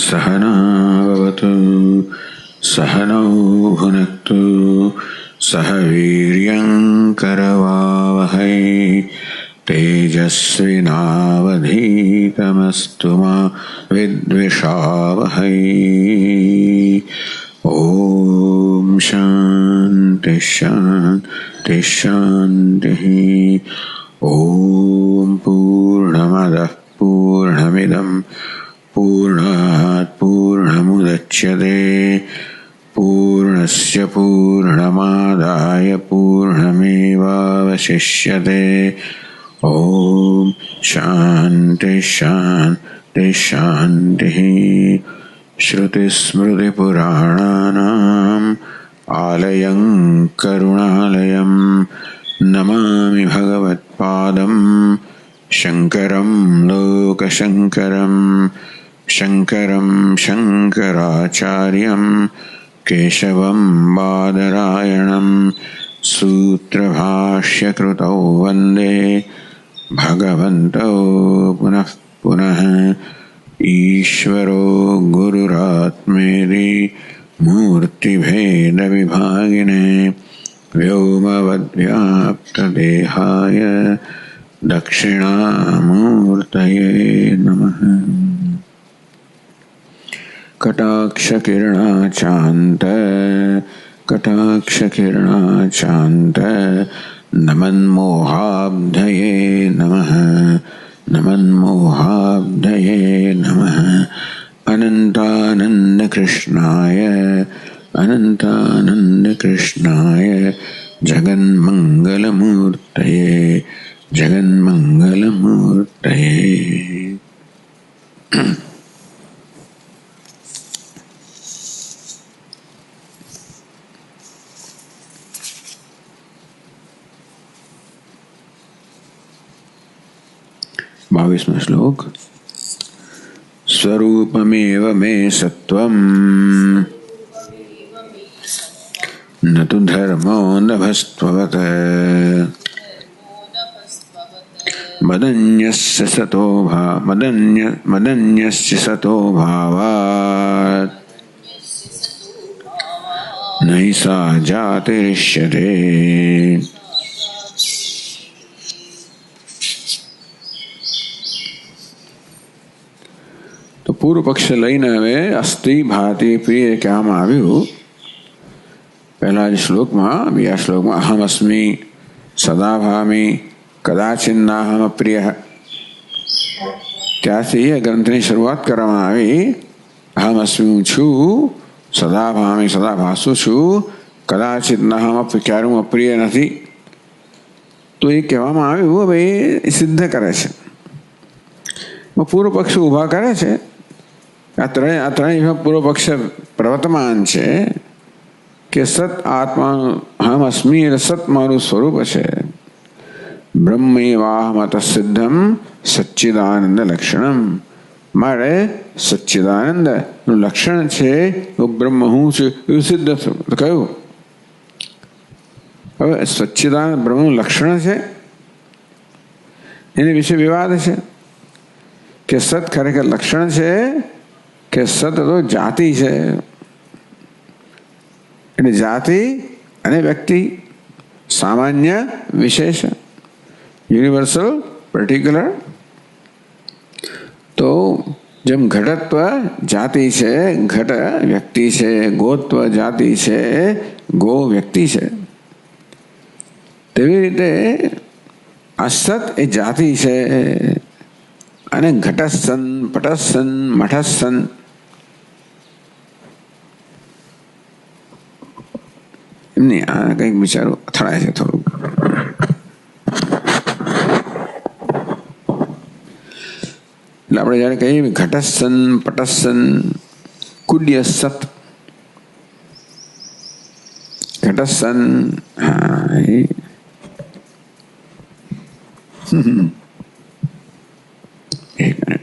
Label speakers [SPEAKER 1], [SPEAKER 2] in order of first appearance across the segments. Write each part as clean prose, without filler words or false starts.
[SPEAKER 1] सहना भवतु सहनौ भुनक्तु सह वीर्यं करवावहै तेजस्विनावधीतमस्तु मा विद्विषावहै। ओम शांति शांति शांति। ओम पूर्णमदः पूर्णमिदं पूर्णात् पूर्णमुदच्यते पूर्णस्य पूर्णमादाय पूर्णमेवावशिष्यते। ओम शांति शांति शांति। श्रुतिस्मृतिपुराणानाम् आलयं करुणालयं नमामि भगवत्पादं शङ्करं लोकशङ्करं शङ्करं शङ्कराचार्यं केशवं बादरायणं सूत्रभाष्यकृतौ वन्दे भगवन्तौ पुनः पुनः। ईश्वरो गुरुरात्मेति मूर्तिभेदविभागिने व्योमवद्व्याप्तदेहाय दक्षिणामूर्तये नमः। कटाक्षकिरणाचान्त नमन्मोहाब्धये नमः नमन्मोहाब्धये नमः। अनन्तानन्दकृष्णाय जगन्मङ्गलमूर्तये जगन्मङ्गलमूर्तये। बाईसवां श्लोक। स्वरूपमेव मे सत्त्वम् न तु धर्मो नभस्त्ववत् मदन्यस्य सतो भावात् नहि सा जातिरिष्यते। तो पूर्व पक्ष लईने हवे अस्ति भाति प्रिय कहेवामां आव्युं। पहला श्लोक में बीजा श्लोक में अहमस्मि सदा भामी कदाचिन्नाहम प्रिय। त्यारथी ग्रंथ की शुरुआत करवामां आवी। अहमस्मि छू सदा भामी सदा भासु छू कदाचित नाहम क्यारे हूँ अप्रिय नहीं। तो ये कहेवामां आव्युं हवे सिद्ध करे छे। पूर्व पक्ष उभा करे छे। आ त्रणेय पूर्व पक्ष प्रवर्तमान छे कि सत आत्मा हम अस्मि एटले सत मारू स्वरूप है। ब्रह्मेवाहम तत्सिद्धम सच्चिदानंद लक्षणम। मारे सच्चिदानंद लक्षण है वो ब्रह्म हूँ छुं सिद्ध क्यों। हवे सच्चिदानंद ब्रह्म लक्षण है एनी विषय विवाद है कि सत खरेखर लक्षण है कि सत तो जाति है। जाति अने व्यक्ति सामान्य विशेष यूनिवर्सल पर्टिकुलर। तो जब घटत्व जाति से घट व्यक्ति से गोत्व जाति से गो व्यक्ति से तेवी रीते असत ए जाति से अने घटस्सन पटस्सन मठस्सन नहीं आ कई विचारो અથડાય છે થોડું। એટલે આપણે જ્યારે કહીએ ઘટસ્સન પટસ્સન કુડ્ય સત ઘટસ્સન हाँ एक मिनट।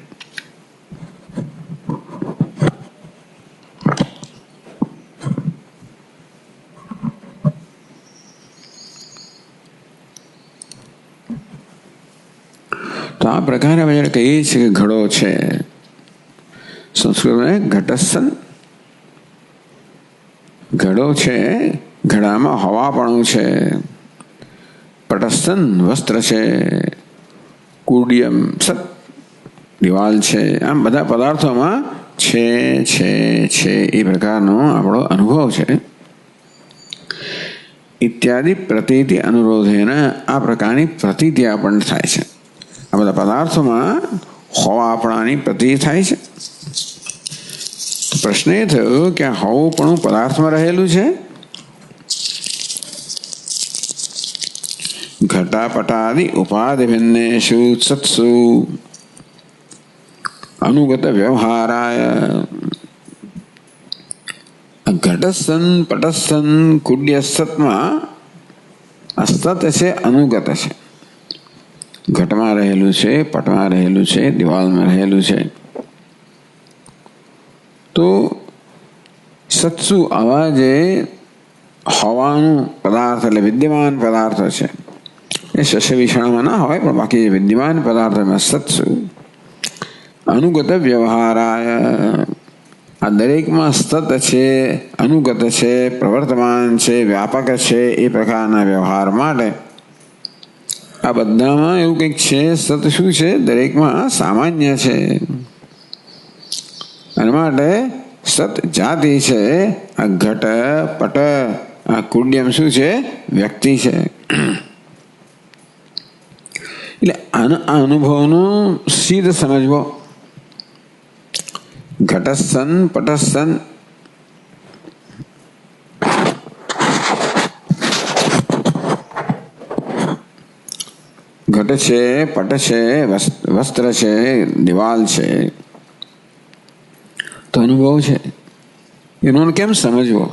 [SPEAKER 1] तो आ प्रकार कहीए घड़ो है સંસ્કૃતમાં ઘટસ્સન, ઘડો છે, ઘડામાં હવાપણું છે. પટસ્સન વસ્ત્ર છે, કુડિયમ સત દિવાલ છે. આમ બધા પદાર્થોમાં છે છે છે એ પ્રકારનો આપણો અનુભવ છે. ઇત્યાદિ પ્રતીતિ અનુરોધેને આ પ્રકારની પ્રતીતિ આપણને થાય છે. આ બધા પદાર્થોમાં હોવાપણાની પ્રતીતિ થાય છે. પ્રશ્ન એ થયો કે આ હોવું પદાર્થમાં રહેલું છે. ઘટાપટાદિ ઉપાધિ ભિન્નેષુ સત્સુ અનુગત વ્યવહારાય. ઘટસ્સન પટસ્સન કુડ્ય સતમાં આ સત છે, અનુગત છે. ઘટમાં રહેલું છે, પટમાં રહેલું છે, દિવાલમાં રહેલું છે. તો સત્સુ આવા જે હવાનું પદાર્થ એટલે વિદ્યમાન પદાર્થ છે એ શસ્ય વિષાણમાં ના હોય, પણ બાકી જે વિદ્યમાન પદાર્થમાં સત્સુ અનુગત વ્યવહારાય. આ દરેકમાં સત છે, અનુગત છે, પ્રવર્તમાન છે, વ્યાપક છે એ પ્રકારના વ્યવહાર માટે આ બધામાં એવું કંઈક છે. સત શું છે? દરેકમાં સામાન્ય છે. અને માટે સત જાતિ છે. આ ઘટ પટ આ કુડ્યમ શું છે? વ્યક્તિ છે. એટલે આ અનુભવનું સીધ સમજવો. ઘટસ્સન પટસ્સન ઘટ છે, પટ છે, વસ્ત્ર છે, દિવાલ છે, તો અનુભવ છે. એનો કેમ સમજવો?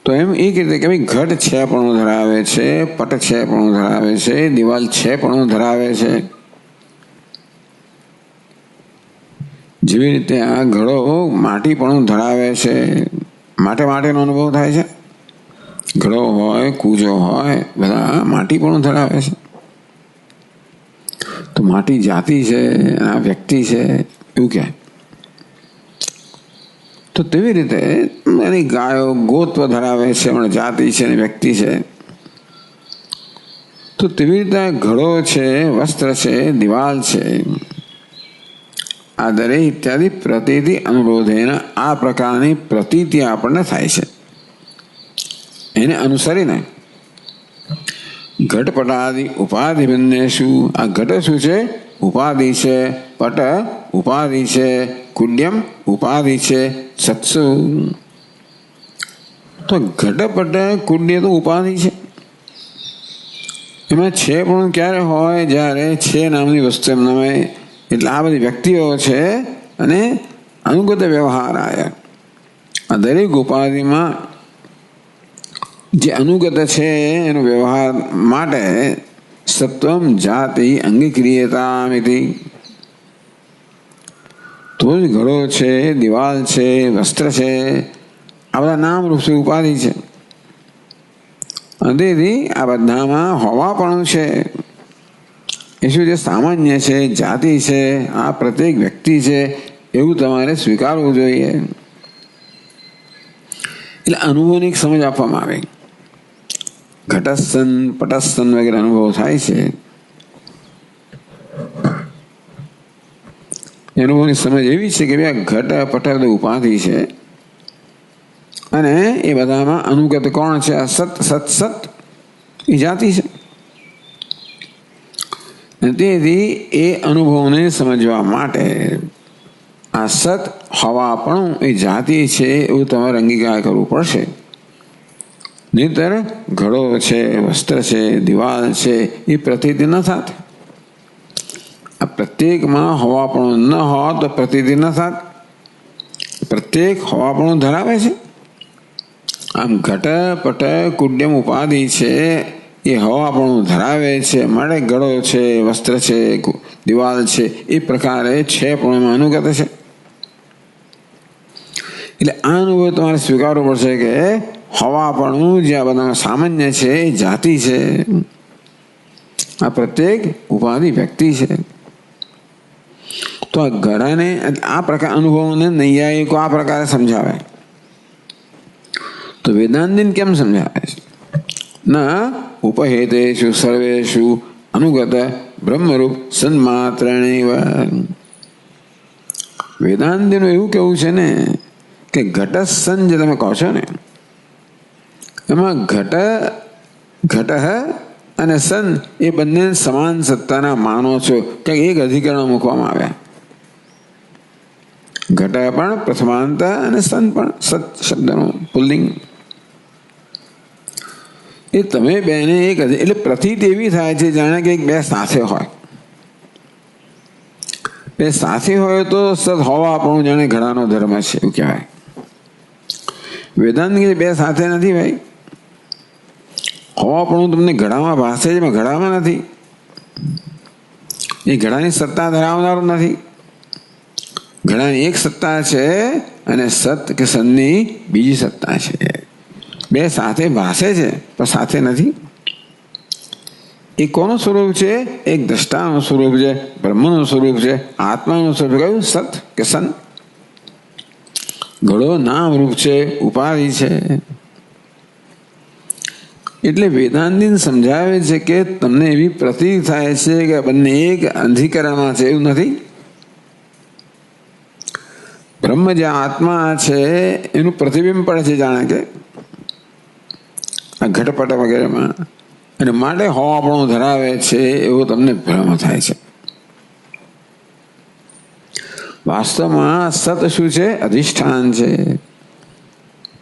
[SPEAKER 1] તો એમ એ રીતે કે ભાઈ ઘટ છે પણ ધરાવે છે, પટ છે પણ ધરાવે છે, દિવાલ છે પણ ધરાવે છે. જેવી રીતે આ ઘડો માટી પણ ધરાવે છે, માટેનો અનુભવ થાય છે. ઘડો હોય, કૂજો હોય, બધા માટી પણ ધરાવે છે. તો માટી જાતિ છે, આ વ્યક્તિ છે એવું કહેવાય. તો તેવી રીતે એની ગાયો ગોત્વ ધરાવે છે, પણ જાતિ છે અને વ્યક્તિ છે. તો તેવી રીતે ઘડો છે, વસ્ત્ર છે, દિવાલ છે, આ દરેક ઇત્યાદિ પ્રતીતિ અનુરોધેને આ પ્રકારની પ્રતીતિ આપણને થાય છે. એને અનુસરીને ઘટપટાદિ ઉપાધિ ભિન્નેષુ આ ઘટ શું છે? ઉપાધિ છે. પટ ઉપાધિ છે. કુડ્યમ ઉપાધિ છે. સત્સુ તો ઘટપટ કુડ્ય તો ઉપાધિ છે. એમાં છે પણ ક્યારે હોય? જ્યારે છે નામની વસ્તુ એમ નામે. એટલે આ બધી વ્યક્તિઓ છે અને અનુગત વ્યવહાર આયા. આ દરેક ઉપાધિમાં જે અનુગત છે એનો વ્યવહાર માટે સત્વમ જાતિ અંગીક્રિયતામિતિ. તો જ ઘડો છે, દિવાલ છે, વસ્ત્ર છે, આ બધા નામરૂપ છે, ઉપાધિ છે. અને તેથી આ બધામાં હોવાપણું છે એ શું છે? સામાન્ય છે, જાતિ છે, આ પ્રત્યેક વ્યક્તિ છે એવું તમારે સ્વીકારવું જોઈએ. એટલે અનુભવની સમજ આપવામાં આવે. ઘટસ્સન પટસ્સન વગેરે અનુભવ થાય છે. અનુભવની સમજ એવી છે કે ભાઈ ઘટ પટ ઉપાધિ છે અને એ બધામાં અનુગત કોણ છે? આ સત સત સત એ જાતિ છે. તેથી એ અનુભવને સમજવા માટે આ સત હવાપણું એ જાતિ છે એવું તમારે અંગીકાર કરવું પડશે. નહીતર ઘડો છે, વસ્ત્ર છે, દિવાલ છે એ પ્રતીતિ ન થાત. આ પ્રત્યેકમાં હવાપણું ન હોત તો પ્રતીતિ ન થાત. પ્રત્યેક હવાપણું ધરાવે છે. આમ ઘટ પટ કુડ્યમ ઉપાધિ છે એ હવાપણું ધરાવે છે. માટે ઘડો છે, વસ્ત્ર છે, દિવાલ છે એ પ્રકારે છે પણ એમાં અનુગત છે. એટલે આ અનુભવ તમારે સ્વીકારવો પડશે કે હવાપણું જે આ બધા સામાન્ય છે એ જાતિ છે. આ પ્રત્યેક ઉપાધિ વ્યક્તિ છે. તો તો આ ઘડાને આ પ્રકાર અનુભવોને નૈયાયિકો આ પ્રકારે સમજાવે. તો વેદાંતિને કેમ સમજાવે છે? ના ઉપહેતેષુ સર્વેષુ અનુગત બ્રહ્મરૂપ સન્માત્રેણેવ. વેદાંતિનું એવું કેવું છે ને કે ઘટ સન જે તમે કહો છો ને, એમાં ઘટ અને સન એ બંને સમાન સત્તાના માનો છો કે એક અધિકરણ મૂકવામાં આવ્યા. ઘટ પણ પ્રથમાંત અને સન પણ સત શબ્દનું પુલ્લિંગ. એ તમે બેને એક એટલે પ્રતીત એવી થાય છે જાણે કે બે સાથે હોય. બે સાથે હોય તો સત હોવા આપણું જાણે ઘડાનો ધર્મ છે એવું કહેવાય. વેદાંત બે સાથે નથી ભાઈ. હોવા પણ તમને ઘડામાં ભાષે છે, ઘડામાં નથી. એ ઘડાની સત્તા ધરાવનારું નથી. ઘડાની એક સત્તા છે અને સત કે સનની બીજી સત્તા છે. બે સાથે ભાષે છે પણ સાથે નથી. એ કોનું સ્વરૂપ છે? એક દ્રષ્ટાનું સ્વરૂપ છે, બ્રહ્મનું સ્વરૂપ છે, આત્માનું સ્વરૂપ. કયું? સત કે સન. ઘડો નામ રૂપ છે, ઉપાધિ છે. એટલે વેદાંતિન સમજાવે છે કે તમને એવી પ્રતીત થાય છે કે બંને એક અંધીકરણમાં છે, એવું નથી. બ્રહ્મ જે આત્મા છે એનું પ્રતિબિંબ પડે છે જાણે કે આ ઘટપટ વગેરેમાં, અને માટે હોવાપણું ધરાવે છે એવો તમને ભ્રમ થાય છે. વાસ્તવમાં સત શું છે? અધિષ્ઠાન છે.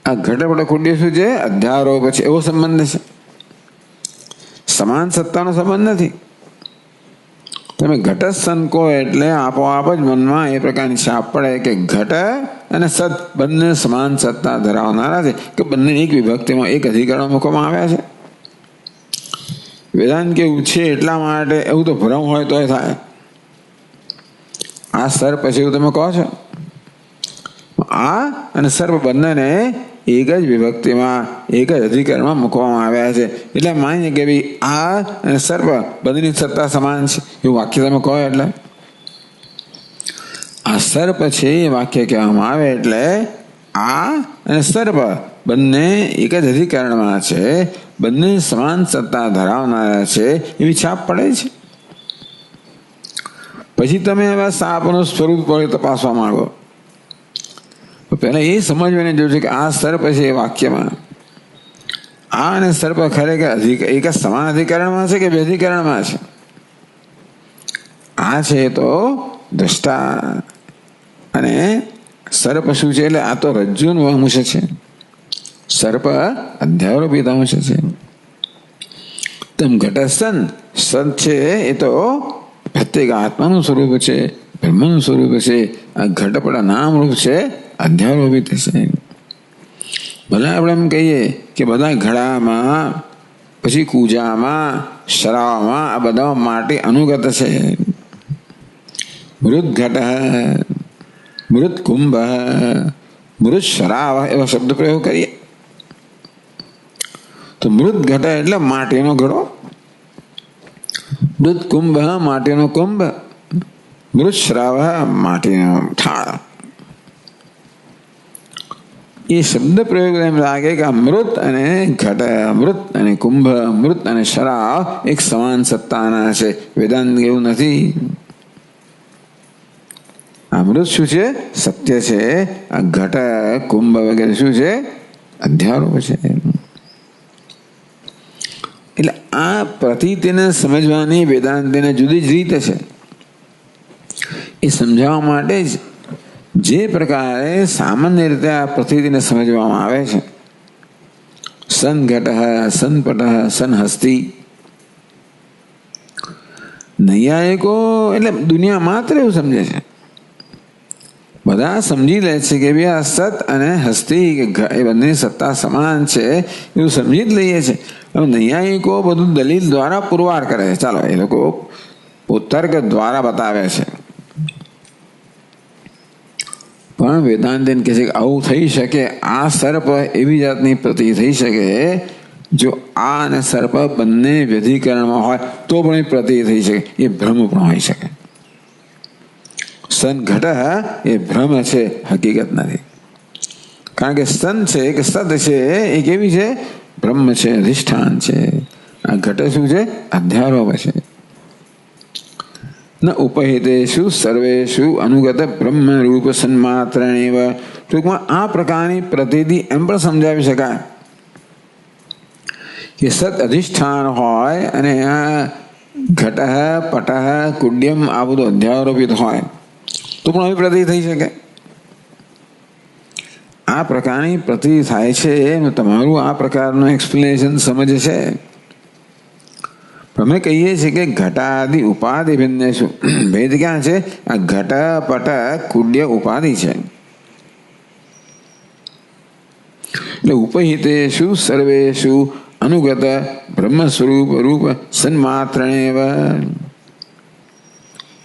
[SPEAKER 1] આ ઘટપટ કુંડી શું છે? અધ્યારોપ છે. એવો સંબંધ છે, સમાન સત્તાનો સંબંધ નથી. તમે ઘટ સન કહો એટલે આપોઆપ જ મનમાં એ પ્રકારની છાપ પડે કે ઘટ અને સત બંને સમાન સત્તા ધરાવનારા છે, કે બંને એક વિભક્તિમાં એક અધિકરણ મૂકવામાં આવ્યા છે. વેદાંત કેવું છે એટલા માટે એવું તો ભ્રમ હોય તો થાય. આ સર્પ પછી એવું તમે કહો છો, આ અને સર્પ બંનેને એક જ વિભક્તિમાં એક જ અધિકરણમાં મૂકવામાં આવ્યા છે. એટલે માનીએ કે ભાઈ આ અને સર્પ બંનેની સત્તા સમાન છે એવું વાક્ય તમે કહો. એટલે આ સર્પ છે એ વાક્ય કહેવામાં આવે એટલે આ અને સર્પ બંને એક જ અધિકરણમાં છે, બંને સમાન સત્તા ધરાવનારા છે એવી છાપ પડે છે. પછી તમે એવા સાપનું સ્વરૂપ તપાસવા માંગો. પહેલા એ સમજવાને જોયું છે કે આ સર્પ છે એ વાક્યમાં આ અને સર્પ ખરેખર એક સમાન અધિકરણમાં છે કે બે અધિકરણમાં છે? આ છે તો દ્રષ્ટા અને સર્પ શું છે? એટલે આ તો રજ્જુનું અંશ છે, સર્પ અધ્યારોપિત અંશ છે. તેમ ઘટસન સત છે એ તો પ્રત્યેક આત્માનું સ્વરૂપ છે, બ્રહ્મનું સ્વરૂપ છે. આ ઘટપટ નામ રૂપ છે, અધ્યારોપિત છે. ભલે આપણે એમ કહીએ કે બધા ઘડામાં પછી કૂજામાં શરાવમાં આ બધા માટે અનુગત છે. મૃત ઘટ, મૃત કુંભ, મૃત શરાવ એવા શબ્દ પ્રયોગ કરીએ તો મૃત ઘટ એટલે માટીનો ઘડો, મૃત કુંભ માટીનો કુંભ, મૃત શ્રાવ માટીનો થાળ. એ શબ્દ પ્રયોગ એમ લાગે કે મૃત અને ઘટ, મૃત અને કુંભ, મૃત અને શરાવ એક સમાન સત્તાના છે. વેદાંત એવું નથી. આ મૃત શું છે? સત્ય છે. આ ઘટ કુંભ વગેરે શું છે? અધ્યારોપ છે. એટલે આ પ્રતીતિને સમજવાની વેદાંતિને જુદી જ રીત છે. એ સમજાવવા માટે જ જે પ્રકારે સામાન્ય રીતે આ પ્રતીતિને સમજવામાં આવે છે, સન ઘટ, સન પટ, સન હસ્તી. નૈયાયિકો એટલે દુનિયા માત્ર એવું સમજે છે. બધા સમજી લે છે કે ભાઈ આ સત અને હસ્તી એ બંનેની સત્તા સમાન છે એવું સમજી જ લઈએ છે. હવે નૈયાયિકો બધું દલીલ દ્વારા પુરવાર કરે છે. ચાલો એ લોકો તર્ક દ્વારા બતાવે છે. પણ વેદાંતિન કહે છે કે આવું થઈ શકે, આ સર્પ એવી જાતની પ્રતિ થઈ શકે જો આ અને સર્પ બંને વ્યધિકરણમાં હોય તો પણ એ પ્રતિ થઈ શકે. એ ભ્રમ પણ હોઈ શકે. સન ઘટ એ ભ્રમ છે, હકીકત નથી. કારણ કે સન છે કે સત છે એ કેવી છે? બ્રહ્મ છે, અધિષ્ઠાન છે. આ ઘટ શું છે? અધ્યારોપ છે. ન ઉપહિતેષુ સર્વેષુ અનુગત બ્રહ્મ રૂપ સન્માત્રેણેવ. ટૂંકમાં આ પ્રકારની પ્રતિથી એમ પણ સમજાવી શકાય કે સત અધિષ્ઠાન હોય અને ઘટ પટ કુડ્યમ આ બધું અધ્યારોપિત હોય તો પણ આવી પ્રતિ થઈ શકે. આ પ્રકારની પ્રતિ થાય છે. તમારું આ પ્રકારનું એક્સપ્લેનેશન સમજ છે. અમે કહીએ છીએ કે ઘટાદિ ઉપાધિ ભિન્ન શું ભેદ ક્યાં છે? આ ઘટ પટ કુડ્ય ઉપાધિ છે. એટલે ઉપહિતેષુ સર્વેષુ અનુગત બ્રહ્મ સ્વરૂપ રૂપ સન્માત્રેણેવ.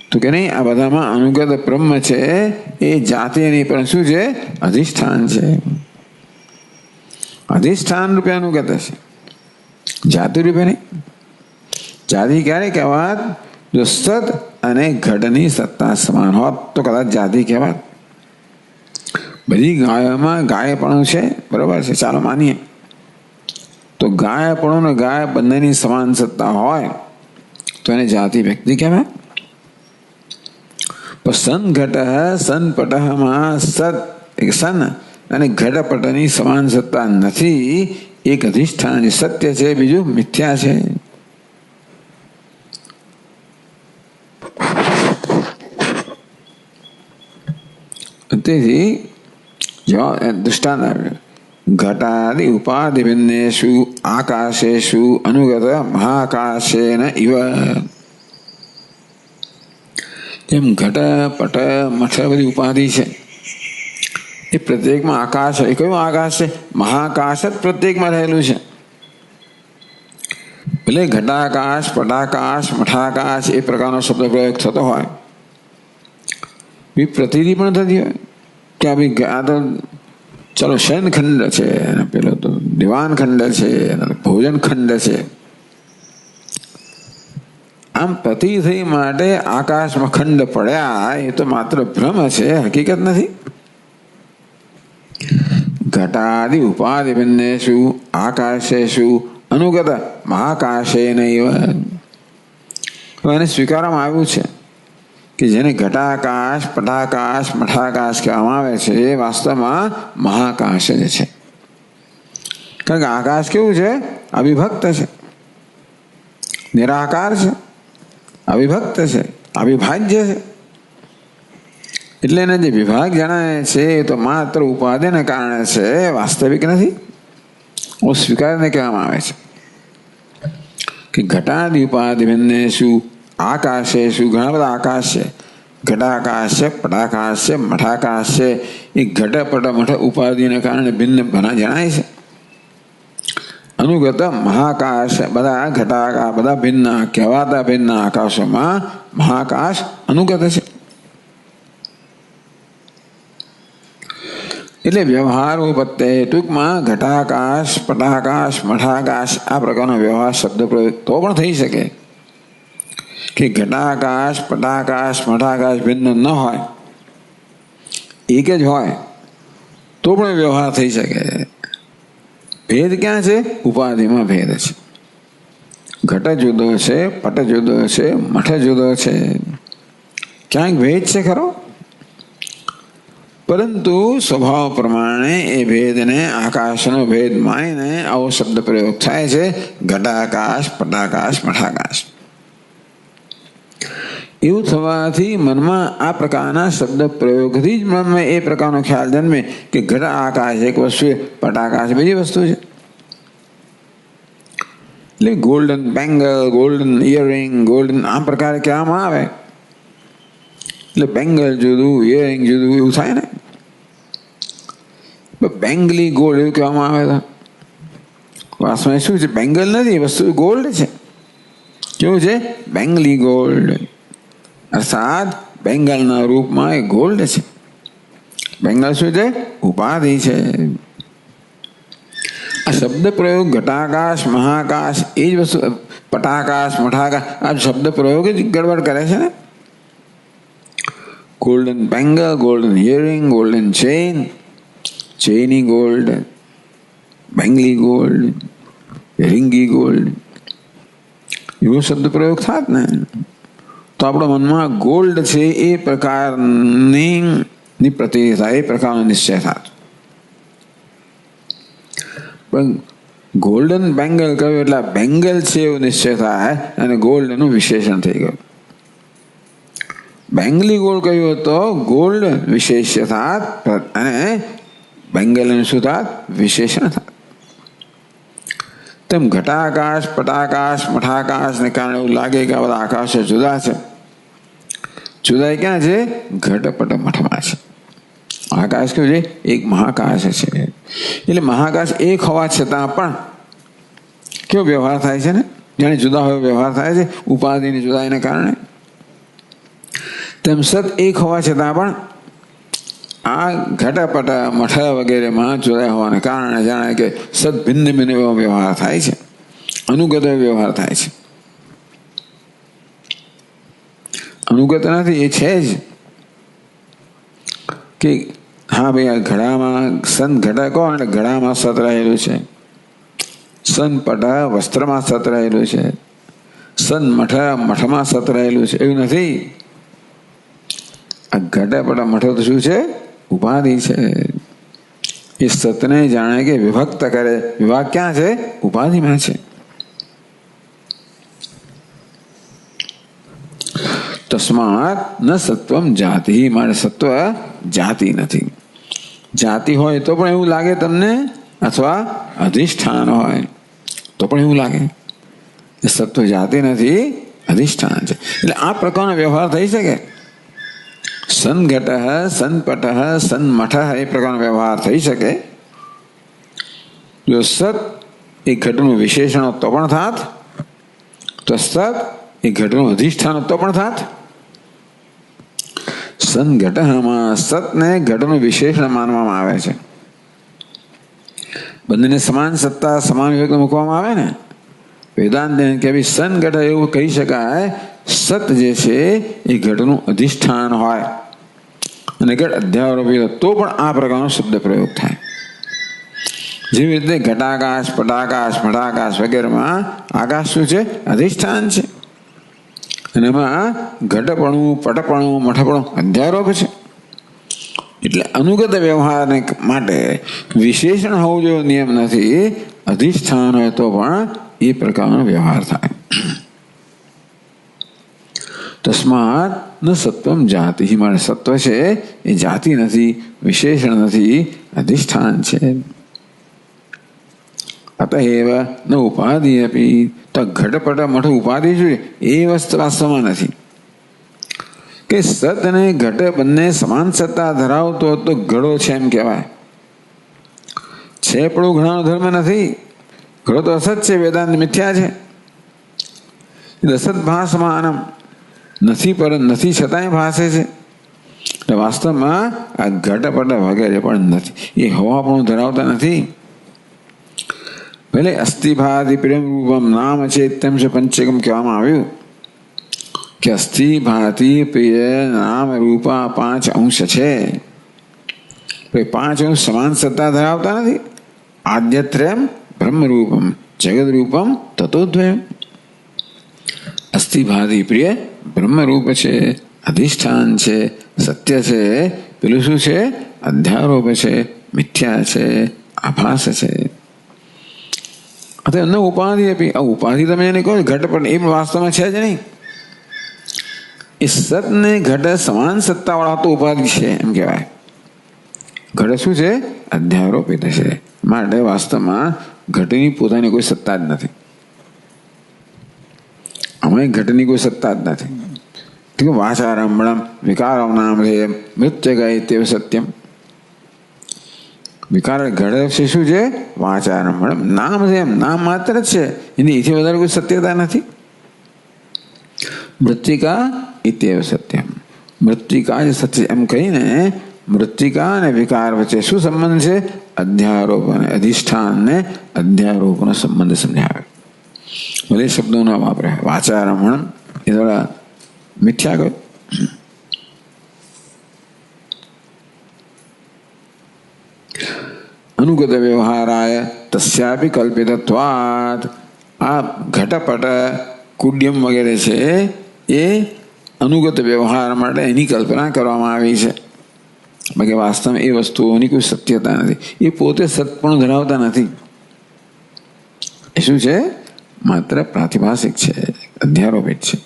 [SPEAKER 1] તો કે નહીં, આ બધામાં અનુગત બ્રહ્મ છે એ જાતિ નહીં પણ શું છે? અધિષ્ઠાન છે. અધિષ્ઠાન રૂપે અનુગત છે, જાતિ રૂપે નહીં. જાતિ ક્યારે કહેવાત? જો સત અને ઘટની સત્તા સમાન હોત તો કદાચ જાતિ કહેવાત. બધી ગાયોમાં ગાયપણું છે, બરોબર છે, ચાલો માનીએ. તો ગાયપણું ને ગાય બંનેની સમાન સત્તા હોય તો એને જાતિ વ્યક્તિ કહેવાય. પણ સન ઘટ સન પટમાં સત સન અને ઘટપટની સમાન સત્તા નથી. એક અધિષ્ઠાન સત્ય છે, બીજું મિથ્યા છે. તેથી દૃષ્ટાંત આવ્યું. ઘટાદિ ઉપાધિ ભિન્નેષુ આકાશેષુ અનુગત મહાકાશેન ઇવ. જેમ ઘટ પટ મઠ બધી ઉપાધિ છે એ પ્રત્યેકમાં આકાશ. એ કયું આકાશ છે? મહાકાશ જ પ્રત્યેકમાં રહેલું છે. ભલે ઘટાકાશ પટાકાશ મઠાકાશ એ પ્રકારનો શબ્દ પ્રયોગ થતો હોય, પ્રતિથી પણ થતી હોય કે આ તો ચલો શયનખંડ છે, પેલો તો દિવાન ખંડ છે, ભોજન ખંડ છે. આમ પ્રતિથી માટે આકાશમાં ખંડ પડ્યા એ તો માત્ર ભ્રમ છે, હકીકત નથી. ઘટાદિ ઉપાધિ ભિન્નેષુ આકાશેષુ અનુગત મહાકાશેન ઇવ. એને સ્વીકારવામાં આવ્યું છે કે જેને ઘટાકાશ પટાકાશ મઠાકાશ કહેવામાં આવે છે એ વાસ્તવમાં મહાકાશ જ છે. કારણ કે આકાશ કેવું છે? અવિભક્ત છે, નિરાકાર છે, અવિભક્ત છે, અવિભાજ્ય છે. એટલે એને જે વિભાગ જણાય છે એ તો માત્ર ઉપાધિને કારણે છે, વાસ્તવિક નથી. સ્વીકારને કહેવામાં આવે છે કે ઘટાદિ ઉપાધિ ભિન્નેષુ આકાશેષુ. ઘણા બધા આકાશ છે. ઘટાકાશ છે, પટાકાશ છે, મઠાકાશ છે. એ ઘટ પટ મઠ ઉપાધિને કારણે ભિન્ન ઘણા જણાય છે. અનુગત મહાકાશ બધા ઘટાકા બધા ભિન્ન કહેવાતા ભિન્ન આકાશોમાં મહાકાશ અનુગત છે. એટલે વ્યવહાર ઉપત્તે ટૂંકમાં ઘટાકાશ પટાકાશ મઠાકાશ આ પ્રકારનો વ્યવહાર શબ્દ પ્રયોગ તો પણ થઈ શકે કે ઘટાકાશ પટાકાશ મઠાકાશ ભિન્ન ન હોય, એક જ હોય તો પણ વ્યવહાર થઈ શકે. ભેદ ક્યાં છે? ઉપાધિમાં ભેદ છે. ઘટ જુદો છે, પટ જુદો છે, મઠ જુદો છે. ક્યાંક ભેદ છે ખરો, પરંતુ સ્વભાવ પ્રમાણે એ ભેદને આકાશનો ભેદ માનીને આવો શબ્દ પ્રયોગ થાય છે. ઘટાકાશ પટાકાશ મઠાકાશ. એવું થવાથી મનમાં આ પ્રકારના શબ્દ પ્રયોગથી જ મનમાં એ પ્રકારનો ખ્યાલ જન્મે કે ઘટ આકાશ એક વસ્તુ છે, પટાકાશ બીજી વસ્તુ છે. એટલે golden Bengal, golden earring, golden આ પ્રકારે કહેવામાં આવે એટલે બેંગલ જુદું ઇયરિંગ જુદું એવું થાય ને. બેંગલી ગોલ્ડ એવું કહેવામાં આવે તો વાસ્તવમાં શું છે? બેંગલ નથી, વસ્તુ ગોલ્ડ છે. કેવું છે? બેંગલી ગોલ્ડ. અર્થાત બેંગલના રૂપમાં એ ગોલ્ડ છે. બેંગલ શું છે? ઉપાધિ છે. આ શબ્દ પ્રયોગ ઘટાકાશ મહાકાશ એ જ વસ્તુ, પટાકાશ મઠાકાશ આ શબ્દ પ્રયોગ જ ગડબડ કરે છે ને. golden bangle, golden earring, golden chain, chainy gold, bangly gold, ringy gold, એવો શબ્દ પ્રયોગ થાત ને તો આપણા મનમાં ગોલ્ડ છે એ પ્રકારની પ્રતિક્રિયા થાય, એ પ્રકારનો નિશ્ચય થાત. પણ ગોલ્ડન બેંગલ કહ્યું એટલે બેંગલ છે એવો નિશ્ચય થાય અને ગોલ્ડ એનું વિશેષણ થઈ ગયું. બેંગલી ગોલ્ડ કહ્યું તો ગોલ્ડ વિશેષ્ય થાત અને બેંગલ એનું શું થાત? વિશેષણ થાત. તેમ ઘટાકાશ, પટાકાશ, મઠાકાશને કારણે એવું લાગે કે આ બધા આકાશો જુદા છે. જુદાઈ ક્યાં છે? ઘટપટ મઠમાં છે. આકાશ કયું છે? એક મહાકાશ છે. એટલે મહાકાશ એક હોવા છતાં પણ કેવો વ્યવહાર થાય છે ને, જાણે જુદા હોય વ્યવહાર થાય છે ઉપાધિની જુદાઈને કારણે. તેમ સત એક હોવા છતાં પણ આ ઘટપટ મઠ વગેરેમાં જુદા હોવાને કારણે જાણે કે સત ભિન્ન ભિન્ન એવો વ્યવહાર થાય છે, અનુગત વ્યવહાર થાય છે. અનુગત નથી, એ છે જ કે હા ભાઈ આ ઘડામાં સન ઘટા કહો એટલે ઘડામાં સત રહેલું છે, સન પટ વસ્ત્રમાં સત રહેલું છે, સન મઠ મઠમાં સત રહેલું છે, એવું નથી. આ ઘટપટ મઠ તો શું છે? ઉપાધિ છે. એ સતને જાણે કે વિભક્ત કરે. વિભાગ ક્યાં છે? ઉપાધિમાં છે. તસ્માત ન સત્વમ જાતિ, મારે સત્વ જાતિ નથી. જાતિ હોય તો પણ એવું લાગે તમને, અથવા અધિષ્ઠાન હોય તો પણ એવું લાગે સત્વ જાતિ નથી, અધિષ્ઠાન છે. એટલે આ પ્રકારનો વ્યવહાર થઈ શકે. સન ઘટ, સન પટ, સન મઠ એ પ્રકારનો વ્યવહાર થઈ શકે. જો સત એ ઘટનું વિશેષણ તો પણ થાત, તો સત એ ઘટનું અધિષ્ઠાન તો પણ થાત. સન ઘટમાં સતને ઘટનું વિશેષણ માનવામાં આવે છે. બંનેને સમાન સત્તા સમાન વિવેક મૂકવામાં આવે ને. વેદાંત કે ભાઈ સન ઘટ એવું કહી શકાય, સત જે છે એ ઘટનું અધિષ્ઠાન હોય અને ઘટ અધ્યારોપી તો પણ આ પ્રકારનો શબ્દ પ્રયોગ થાય. જેવી રીતે ઘટાકાશ, પટાકાશ, મઠાકાશ વગેરેમાં આકાશ શું છે? અધિષ્ઠાન છે. અને એમાં ઘટપણું, પટપણું, મઠપણું અધ્યારોપ છે. એટલે અનુગત વ્યવહારને માટે વિશેષણ હોવું જેવો નિયમ નથી. અધિષ્ઠાન હોય તો પણ એ પ્રકારનો વ્યવહાર થાય. તસ્માત ન સત્વમ જાતિ, મારે સત્વ છે એ જાતિ નથી, વિશેષણ નથી, અધિષ્ઠાન છે. અતએવ ન ઉપાધિ આપી, તો ઘટપટ મઠ ઉપાધિ જોઈએ એ વસ્તુ વાસ્તવમાં નથી. કે સત અને ઘટ બંને સમાન સત્તા ધરાવતો તો ઘડો છે એમ કહેવાય. છે પણ ઘણાનો ધર્મ નથી. ઘડો તો અસત છે, વેદાંત મિથ્યા છે. અસત ભાસમાનમ, નથી પર નથી છતાંય ભાસે છે. એટલે વાસ્તવમાં આ ઘટપટ વગેરે પણ નથી, એ હવા પણ ધરાવતા નથી. ભલે અસ્થિભાતિ પ્રેમ રૂપમ નામ ચૈત્યમ છે પંચકમ કહેવામાં આવ્યું કે અસ્થિભાતિ પ્રિય નામ રૂપા 5 અંશ છે. 5 અંશ સમાન સત્તા ધરાવતા નથી. આદ્યત્રયમ બ્રહ્મ રૂપમ જગદ રૂપમ તતોદ્વયમ. અસ્થિભાતિ પ્રિય બ્રહ્મ રૂપ છે, અધિષ્ઠાન છે, સત્ય છે. પેલું શું છે? અધ્યારોપ છે, મિથ્યા છે, આભાસ છે. ન ઉપાધિ આપી, આ ઉપાધિ તમે એને કહો ઘટપટ, એ વાસ્તવમાં છે જ નહીં. એ સત ને ઘટ સમાન સત્તા વાળા તો ઉપાધિ છે એમ કહેવાય. ઘટ શું છે? અધ્યારોપિત છે. માટે વાસ્તવમાં ઘટની પોતાની કોઈ સત્તા જ નથી. અમે ઘટની કોઈ સત્તા જ નથી. વાચારંભણમ વિકારમ નામ રે મૃત્ય ગાય તેવ સત્યમ. વિકાર ઘડે છે શું છે? વાચારંભણમ નામ છે, એમ નામ માત્ર જ છે, એની એથી વધારે કોઈ સત્યતા નથી. મૃત્તિકા ઇત્યેવ સત્યમ, મૃત્તિકા જ સત્ય એમ કહીને મૃત્તિકા અને વિકાર વચ્ચે શું સંબંધ છે? અધ્યારોપ અને અધિષ્ઠાન ને અધ્યારોપનો સંબંધ સમજાવે. ભલે શબ્દો ન વાપરે. વાચારમણ એ થોડા મિથ્યા કહ્યું. અનુગત વ્યવહારાય તસ્યાપી કલ્પિતત્વાत्. આ ઘટપટ કુડ્યમ વગેરે છે એ અનુગત વ્યવહાર માટે એની કલ્પના કરવામાં આવી છે. બાકી વાસ્તવમાં એ વસ્તુઓની કોઈ સત્યતા નથી. એ પોતે સત્પણું ધરાવતા નથી. એ શું છે? માત્ર પ્રાતિભાષિક છે, અધ્યારોપિત છે.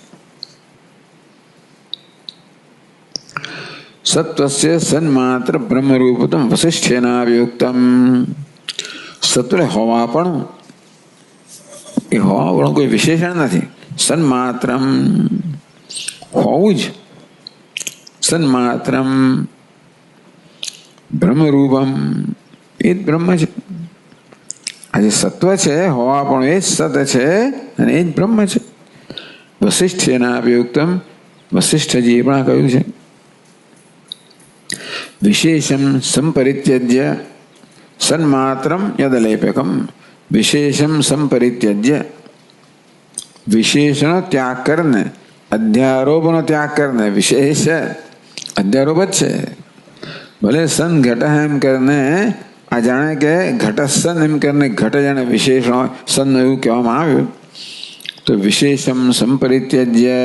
[SPEAKER 1] સત્વસ્ય સન્માત્ર બ્રહ્મરૂપતમ વસિષ્ઠેના અભિયુક્તમ. સત્વ હોવાપણું, એ હોવાપણું કોઈ વિશેષણ નથી. સન્માત્રમ હોવું જ. સન્માત્રમ બ્રહ્મરૂપમ એ જ બ્રહ્મ છે. આ જે સત્વ છે હોવાપણું એ જ સત છે અને એ જ બ્રહ્મ છે. વસિષ્ઠેના અભિયુક્તમ, વસિષ્ઠજીએ પણ આ કહ્યું છે. વિશેષમ સંપરિત્યજ્ય સન્માત્રમ યદલેપકમ. વિશેષમ સંપરિત્યજ્ય, વિશેષનો ત્યાગ કરને, અધ્યારોપનો ત્યાગ કરને. વિશેષ અધ્યારોપ જ છે. ભલે સન ઘટ એમ કરીને આ જાણે કે ઘટસન એમ કરીને ઘટ જાણે વિશેષ સન એવું કહેવામાં આવ્યું. તો વિશેષમ સંપરિત્યજ્ય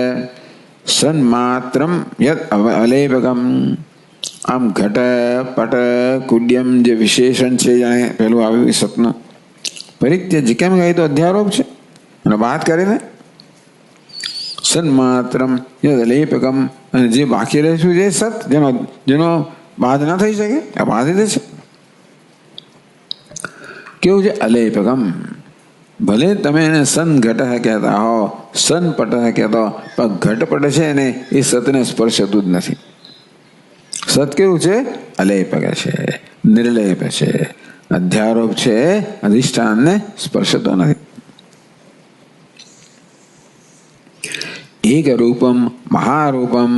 [SPEAKER 1] સન્માત્રમ યદ અલેપકમ. આમ ઘટ પટ કુડ્યમ જે વિશેષણ છે જાણે પેલું આવ્યું સતનું પરિત્યજ્ય. કેમ કહે તો અધ્યારોપ છે અને વાત કરીને સન્માત્રમ યદ અલેપકમ. અને જે બાકી રહે શું છે? સત, જેનો બાદ ના થઈ શકે, આ બાધિત છે. કેવું છે? અલેપકમ. ભલે તમે એને સન ઘટ કહેતા હો, સન પટ કહેતા હો, પણ ઘટપટ છે ને એ સતને સ્પર્શતું જ નથી. સત કેવું છે? અલેપક છે, નિર્લેપ છે. અધ્યારોપ છે, અધિષ્ઠાનને સ્પર્શતો નથી. એક રૂપમ મહારૂપમ.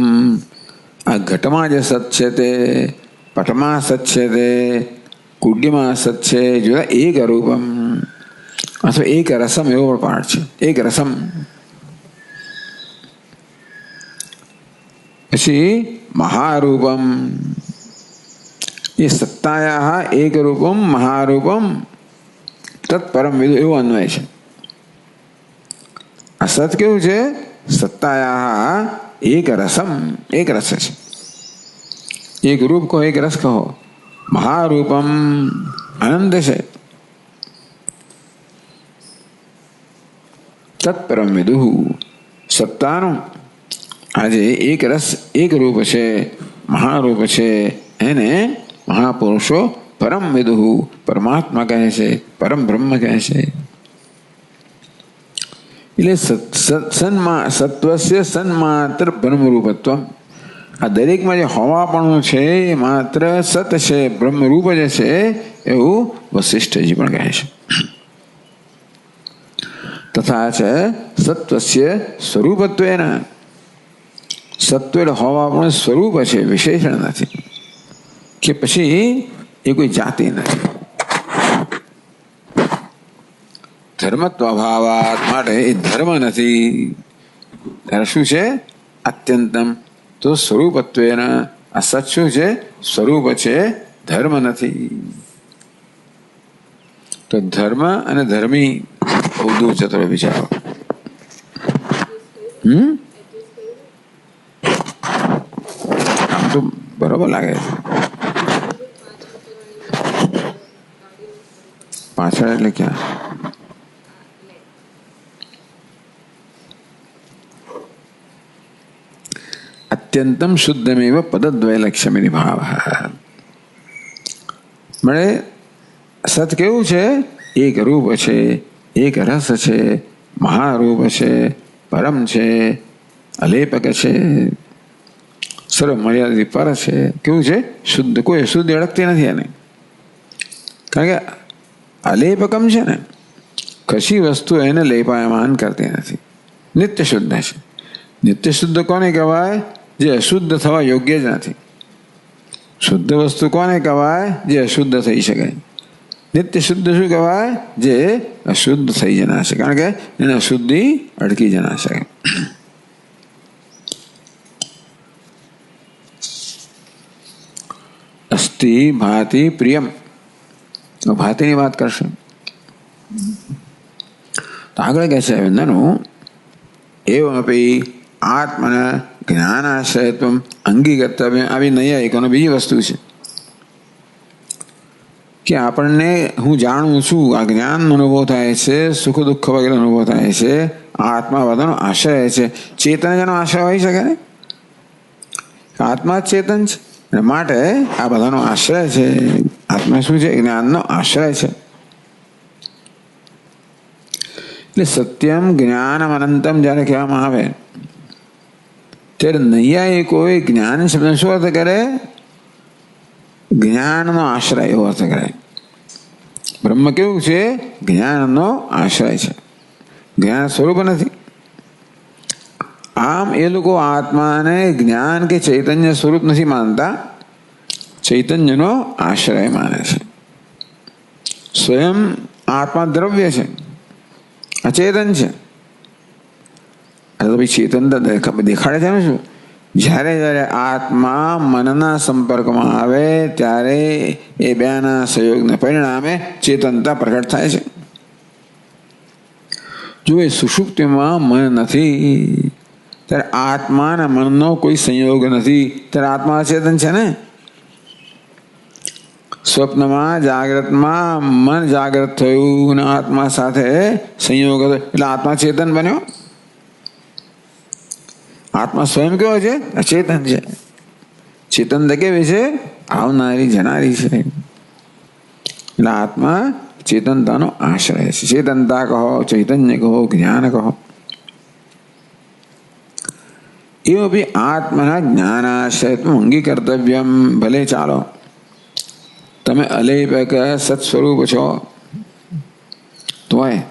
[SPEAKER 1] આ ઘટમાં જે સત છે તે, પટમાં સત છે તે, કુડ્યમાં સત છે. જોયા એક રૂપમ અથવા એક રસમ એવો પણ પાઠ છે. એક રસમ. પછી મહારૂપમ એ સત્તાયા એક રૂપમ મહારૂપમ તત્પરમ વિદુ એવું અન્વય છે. આ સત કેવું છે? સત્તાયા એક રસમ, એક રસ છે. એક રૂપ કહો, એક રસ કહો. મહારૂપમ આનંદ છે. તત્પરમ વિદુ સત્તાનું આજે એક રસ, એક રૂપ છે, મહારૂપ છે. એને મહાપુરુષો પરમ વિદુ પરમાત્મા કહે છે, પરમ બ્રહ્મ કહે છે. એટલે સત્વસ્ય સન્માત્ર બ્રહ્મરૂપત્વ. આ દરેકમાં જે હોવાપણું છે એ માત્ર સત છે, બ્રહ્મરૂપ જે છે એવું વસિષ્ઠજી પણ કહે છે. તથા છે સત્વસ્ય સ્વરૂપત્વેન. સત્વ હોવાપણું સ્વરૂપ છે, વિશેષણ નથી. કે પછી એ કોઈ જાતિ નથી. ધર્મત્વ અભાવાત માટે એ ધર્મ નથી. ત્યારે શું છે? અત્યંતમ તો સ્વરૂપત્વેના. આ સત શું છે? સ્વરૂપ છે, ધર્મ નથી. તો ધર્મ અને ધર્મી બહુ દૂર જતો વિચારો. આમ તો બરોબર લાગે છે. પાછળ એટલે ક્યાં? અત્યંતમ શુદ્ધમેવ પદદ્વયલક્ષ્યમિતિ ભાવ. મળે સત કેવું છે? એક રૂપ છે, એક રસ છે, મહારૂપ છે, પરમ છે, અલેપક છે, સર્વ મર્યાદિત પર છે. કેવું છે? શુદ્ધ. કોઈ શુદ્ધ અડકતી નથી એને. કારણ કે અલેપકમ છે ને, કશી વસ્તુ એને લેપાયમાન કરતી નથી. નિત્ય શુદ્ધ છે. નિત્ય શુદ્ધ કોને કહેવાય? જે અશુદ્ધ થવા યોગ્ય જ નથી. શુદ્ધ વસ્તુ કોને કહેવાય? જે અશુદ્ધ થઈ શકે. નિત્ય શુદ્ધ શું કહેવાય? જે અશુદ્ધ થઈ જના છે, કારણ કે એને અશુદ્ધિ અડકી જના છે. અસ્તિ ભાતિ પ્રિયમ. ભાતિની વાત કરશે. તો આગળ કહે છે વંદનો એવમપી આત્મના જ્ઞાનાશ્રયત્વ અંગીકર્તવ્ય. આવી નૈયાયિકોનો બીજી વસ્તુ છે કે આપણને હું જાણું છું, આ જ્ઞાનનો અનુભવ થાય છે, સુખ દુઃખ વગેરે અનુભવ થાય છે, આત્મા બધાનો આશ્રય છે. ચેતન જેનો આશ્રય હોઈ શકે ને, આત્મા જ ચેતન છે, અને માટે આ બધાનો આશ્રય છે. આત્મા શું છે? જ્ઞાનનો આશ્રય છે. એટલે સત્યમ જ્ઞાનમ અનંતમ જ્યારે કહેવામાં આવે ત્યારે નૈયાયિકોએ જ્ઞાન શબ્દ શું અર્થ કરે? જ્ઞાનનો આશ્રય એવો અર્થ કરે. બ્રહ્મ કેવું છે? જ્ઞાનનો આશ્રય છે, જ્ઞાન સ્વરૂપ નથી. આમ એ લોકો આત્માને જ્ઞાન કે ચૈતન્ય સ્વરૂપ નથી માનતા, ચૈતન્યનો આશ્રય માને છે. સ્વયં આત્મા દ્રવ્ય છે, અચેતન છે. તો ભાઈ ચેતન દેખાડે છે ને શું? જ્યારે જ્યારે આત્મા મનના સંપર્કમાં આવે ત્યારે એ બેના સંયોગને પરિણામે ચેતનતા પ્રગટ થાય છે. જો એ સુષુપ્તિમાં મન નથી ત્યારે આત્માના મનનો કોઈ સંયોગ નથી, ત્યારે આત્મા અચેતન છે ને. સ્વપ્નમાં જાગ્રતમાં મન જાગ્રત થયું અને આત્મા સાથે સંયોગ હતો એટલે આત્મા ચેતન બન્યો. આત્મા સ્વયં કેવો છે? અચેતન છે. ચેતનતા કેવી છે? આવનારી જનારી છે. એટલે આત્મા ચેતનતાનો આશ્રય છે. ચેતનતા કહો, ચૈતન્ય કહો, જ્ઞાન કહો. એવું બી આત્મના જ્ઞાનાશ્રયત્વ અંગીકર્તવ્યમ. ભલે ચાલો તમે અલેપક સત્સ્વરૂપ છો તોય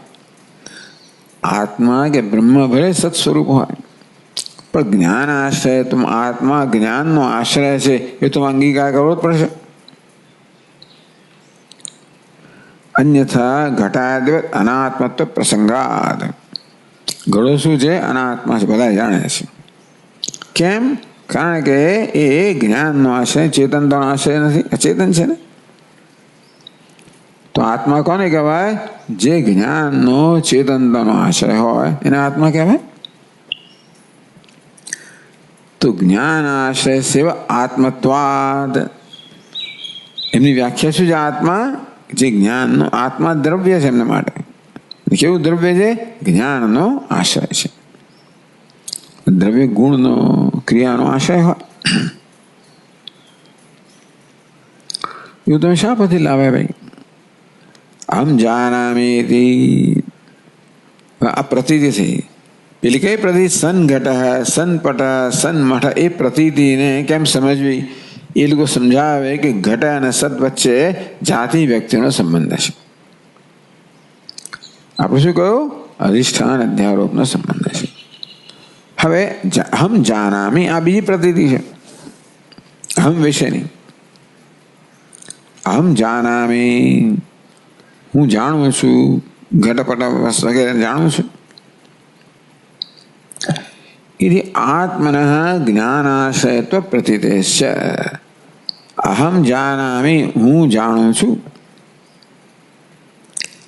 [SPEAKER 1] આત્મા કે બ્રહ્મ ભલે સત્સ્વરૂપ હોય પણ જ્ઞાન આશ્રય, તું આત્મા જ્ઞાનનો આશ્રય છે એ તો અંગીકાર કરવો જ પડશે. અન્યથા ઘટાદિવત અનાત્મત્વ પ્રસંગાદ. ઘડો શું છે? અનાત્મા છે, બધા જાણે છે. કેમ? કારણ કે એ જ્ઞાનનો આશ્રય, ચેતનતાનો આશ્રય નથી, અચેતન છે ને. તો આત્મા કોને કહેવાય? જે જ્ઞાનનો ચેતનતાનો આશ્રય હોય એને આત્મા કહેવાય. તો જ્ઞાન આશ્રય સેવા આત્મત્વાદ. એમની વ્યાખ્યા શું છે? આત્મા જે જ્ઞાનનો, આત્મા દ્રવ્ય છે એમના માટે. કેવું દ્રવ્ય છે? જ્ઞાનનો આશ્રય છે. દ્રવ્ય ગુણનો, ક્રિયાનો આશ્રય હોય. એવું તમે શા પછી લાવે ભાઈ? હમ જાનામી. આ પ્રતીતિ થઈ. પેલી કઈ પ્રતિ? સનઘટ, સનપટ, સનમઠ. એ પ્રતીતિને કેમ સમજવી? એ લોકો સમજાવે કે ઘટ અને સત વચ્ચે જાતિ વ્યક્તિનો સંબંધ છે. આપણે શું કહ્યું? અધિષ્ઠાન અધ્યારોપનો સંબંધ છે. હવે હમ જાનામી આ બીજી પ્રતીતિ છે, હમ વિશેની. હમ જાનામી, હું જાણું છું, ઘટપટ વગેરે જાણું છું. इति आत्मनः ज्ञानाश्रयत्व प्रतीतेश्च. अहम जानामि, હું જાણું છું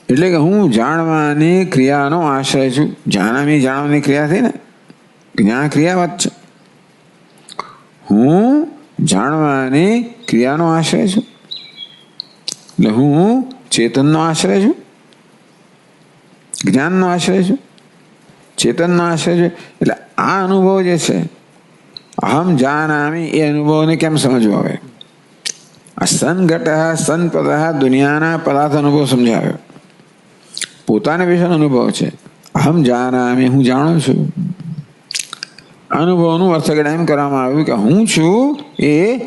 [SPEAKER 1] એટલે કે હું જાણવાની ક્રિયાનો આશ્રય છું. જાનામી જાણવાની ક્રિયા થઈ ને, જ્ઞાન ક્રિયાવત છે. હું જાણવાની ક્રિયાનો આશ્રય છું એટલે હું ચેતનનો આશ્રય છું, જ્ઞાનનો આશ્રય છું, ચેતનનો આશ્રય છે. એટલે આ અનુભવ જે છે અહમ જાનામી, એ અનુભવને કેમ સમજવો? હવે આ સનઘટ, સનપદ દુનિયાના પદાર્થ અનુભવ સમજાવ્યો. પોતાના વિશેનો અનુભવ છે. અહમ જાનામી, હું જાણું છું. અનુભવનું અર્થઘટન એમ કરવામાં આવ્યું કે હું છું એ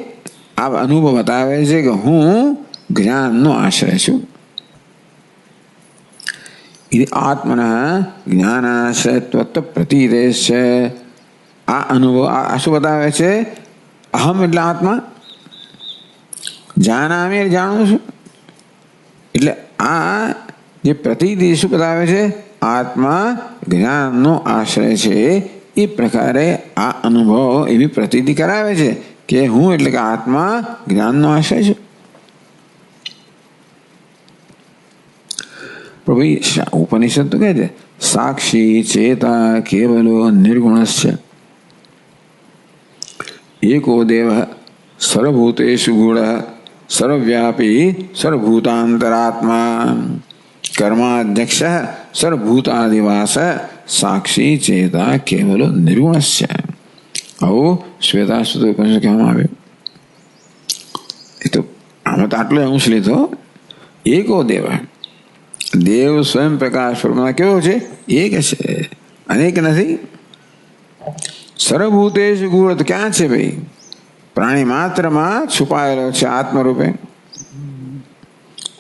[SPEAKER 1] આ અનુભવ બતાવે છે કે હું જ્ઞાનનો આશ્રય છું. આત્મના જ્ઞાનાશ્રયત્વ પ્રતીદેશ છે. આ અનુભવ આ શું બતાવે છે? અહમ એટલે આત્મા, જાનામી જાણું છું. એટલે આ જે પ્રતીતિ શું બતાવે છે? આત્મા જ્ઞાનનો આશ્રય છે. એ પ્રકારે આ અનુભવ એવી પ્રતીતિ કરાવે છે કે હું એટલે કે આત્મા જ્ઞાનનો આશ્રય છે. પણ ભાઈ ઉપનિષદ તો કહે છે સાક્ષી ચેતા કેવલો નિર્ગુણસ્ય એકો દેવ સર્વભૂતેષુ ગુણ સર્વવ્યાપી સર્વભૂતાંતરાત્મા કર્માધ્યક્ષ સર્વભૂતાદિવાસ સાક્ષી ચેતા કેવલો નિર્ગુણસ્ય. આવું શ્વેતાશ્વત ઉપનિષદ કહેવામાં આવ્યું. એ તો આમાં તો આટલો અંશ લીધો. એકો દેવ, દેવ સ્વયં પ્રકાશ સ્વરૂપમાં કેવો છે? એક છે, અનેક નથી. સર્વભૂતેષુ ગુણ તો ક્યાં છે ભાઈ? પ્રાણી માત્રમાં છુપાયેલો છે આત્મરૂપે.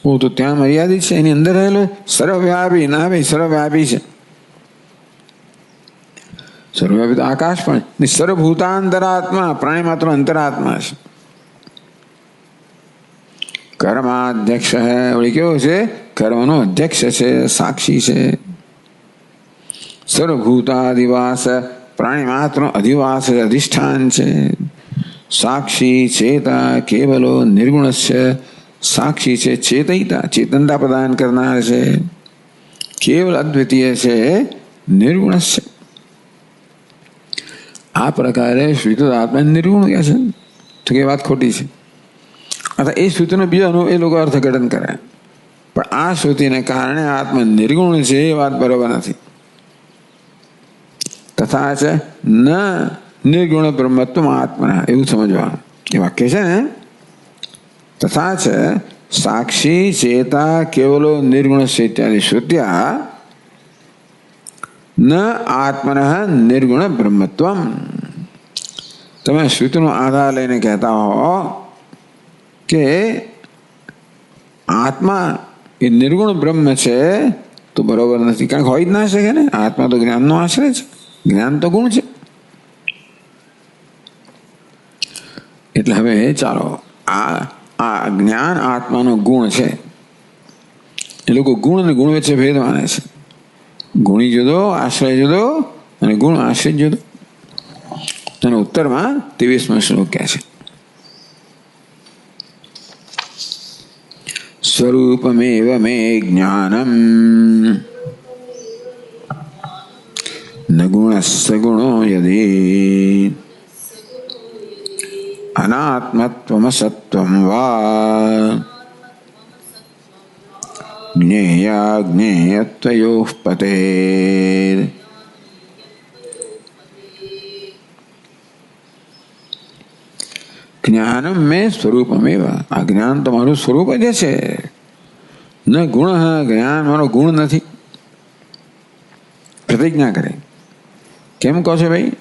[SPEAKER 1] હું તો ત્યાં મર્યાદિત છે, એની અંદર રહેલો. સર્વવ્યાપી ના ભાઈ, સર્વવ્યાપી છે. સર્વવ્યાપી તો આકાશ પણ. સર્વભૂતાંતરાત્મા, પ્રાણી માત્ર અંતરાત્મા છે. કર્માધ્યક્ષ વળી કેવો છે? કર્મનો અધ્યક્ષ છે, સાક્ષી છે. સર્વભૂતાદિવાસ, પ્રાણી માત્ર અધિવાસ અધિષ્ઠાન છે. સાક્ષી ચેતા કેવલો નિર્ગુણસ્ય, સાક્ષી છે, ચેતયિતા ચેતનતા પ્રદાન કરનાર છે, કેવલ અદ્વિતીય છે, નિર્ગુણસ્ય. આ પ્રકારે શ્રુતિ આત્મા નિર્ગુણ કહે છે તો કે વાત ખોટી છે. અથવા એ શ્રુતિનો બીજાનો એ લોકો અર્થઘટન કરે. પણ આ શ્રુતિને કારણે આત્મા નિર્ગુણ છે એ વાત બરોબર નથી. તથા છે ન નિર્ગુણ બ્રહ્મત્વ આત્મના, એવું સમજવાનું. એ વાક્ય છે ને, તથા છે સાક્ષી ચેતા કેવલો નિર્ગુણ ઇત્યાદિ શ્રુત્યા ન આત્મન નિર્ગુણ બ્રહ્મત્વમ. તમે શ્રુતિનો આધાર લઈને કહેતા હો કે આત્મા એ નિર્ગુણ બ્રહ્મ છે તો બરોબર નથી. કારણ કે હોય જ ના શકે ને. આત્મા તો જ્ઞાનનો આશ્રય છે, જ્ઞાન તો ગુણ છે. એટલે હવે ચાલો, આ જ્ઞાન આત્માનો ગુણ છે. એ લોકો ગુણ અને ગુણ વચ્ચે ભેદ માને છે. ગુણી જુદો, આશ્રય જુદો, અને ગુણ આશ્રય જુદો. તેનો ઉત્તરમાં 23મો શ્લોક કહે છે સ્વરૂપમેવ મે જ્ઞાનમ ન ગુણસ્ય ગુણો યદી અનાત્મત્વમસત્વમ વા જ્ઞેયા જ્ઞેયત્વયોઃ પતેર. જ્ઞાનમ મેં સ્વરૂપમેવ, આ જ્ઞાન તો મારું સ્વરૂપ જ છે. ન ગુણ, જ્ઞાન મારો ગુણ નથી. પ્રતિજ્ઞા કરે. કેમ કહો છો ભાઈ?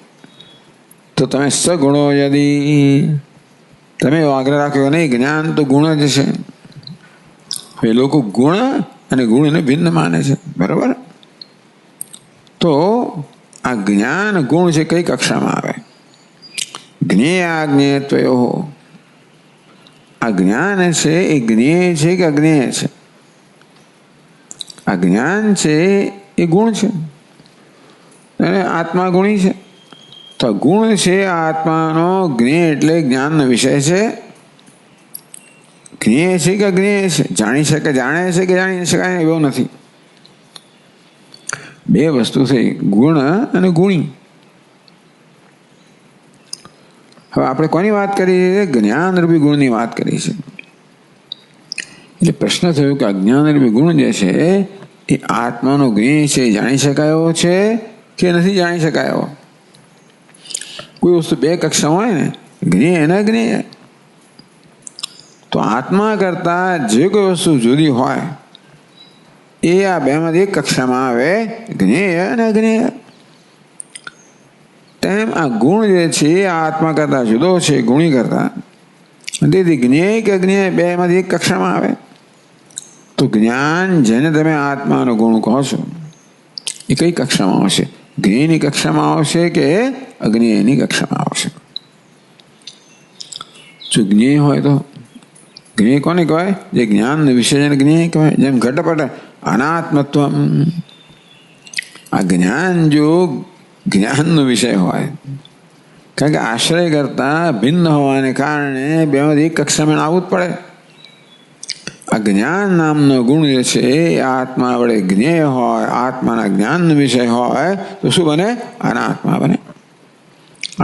[SPEAKER 1] તો તમે સગુણો યદી, તમે એવો આગ્રહ રાખ્યો નહીં, જ્ઞાન તો ગુણ જ છે. એ લોકો ગુણ અને ગુણને ભિન્ન માને છે. બરાબર? તો આ જ્ઞાન ગુણ છે કઈ કક્ષામાં આવે? જ્ઞેયા જ્ઞેયત્વયોઃ. આ જ્ઞાન છે એ જ્ઞેય છે કે અજ્ઞેય છે? આ જ્ઞાન છે એ ગુણ છે અને આત્મા ગુણી છે. તો ગુણ છે આત્માનો, જ્ઞેય એટલે જ્ઞાનનો વિષય છે. જ્ઞેય છે કે અજ્ઞેય છે? જાણી શકે, જાણે છે કે જાણી શકાય એવો નથી. બે વસ્તુ થઈ, ગુણ અને ગુણી. હવે આપણે કોની વાત કરી છે? જ્ઞાનરૂપી ગુણની વાત કરી છે. એટલે પ્રશ્ન થયો કે અજ્ઞાનરૂપી ગુણ જે છે એ આત્માનો જ્ઞેય છે, જાણી શકાયો છે કે નથી જાણી શકાયો? કોઈ વસ્તુ બે કક્ષા હોય ને, જ્ઞેય અને અજ્ઞેય. તો આત્મા કરતા જે કોઈ વસ્તુ જુદી હોય એ આ બેમાંથી એક કક્ષામાં આવે, જ્ઞેય અને અજ્ઞેય. તેમ આ ગુણ જે છે આ આત્મા કરતા જુદો છે, ગુણી કરતા. તેથી જ્ઞેય કે અજ્ઞેય બેમાંથી એક કક્ષામાં આવે. તો જ્ઞાન જેને તમે આત્માનો ગુણ કહો છો એ કઈ કક્ષામાં આવશે? જ્ઞેયની કક્ષામાં આવશે કે અજ્ઞેયની કક્ષામાં આવશે? જો જ્ઞેય હોય તો જ્ઞેય કોને કહેવાય? જે જ્ઞાન વિશે જેને જ્ઞેય કહેવાય. જેમ ઘટપટ અનાત્મત્વ. આ જ્ઞાન જો જ્ઞાનનો વિષય હોય, કારણ કે આશ્રય કરતા ભિન્ન હોવાને કારણે બેમાંથી એક કક્ષામાં આવવું જ પડે. આ જ્ઞાન નામનો ગુણ જે છે એ આત્મા વડે જ્ઞેય હોય, આત્માના જ્ઞાનનો વિષય હોય તો શું બને? અનાત્મા બને.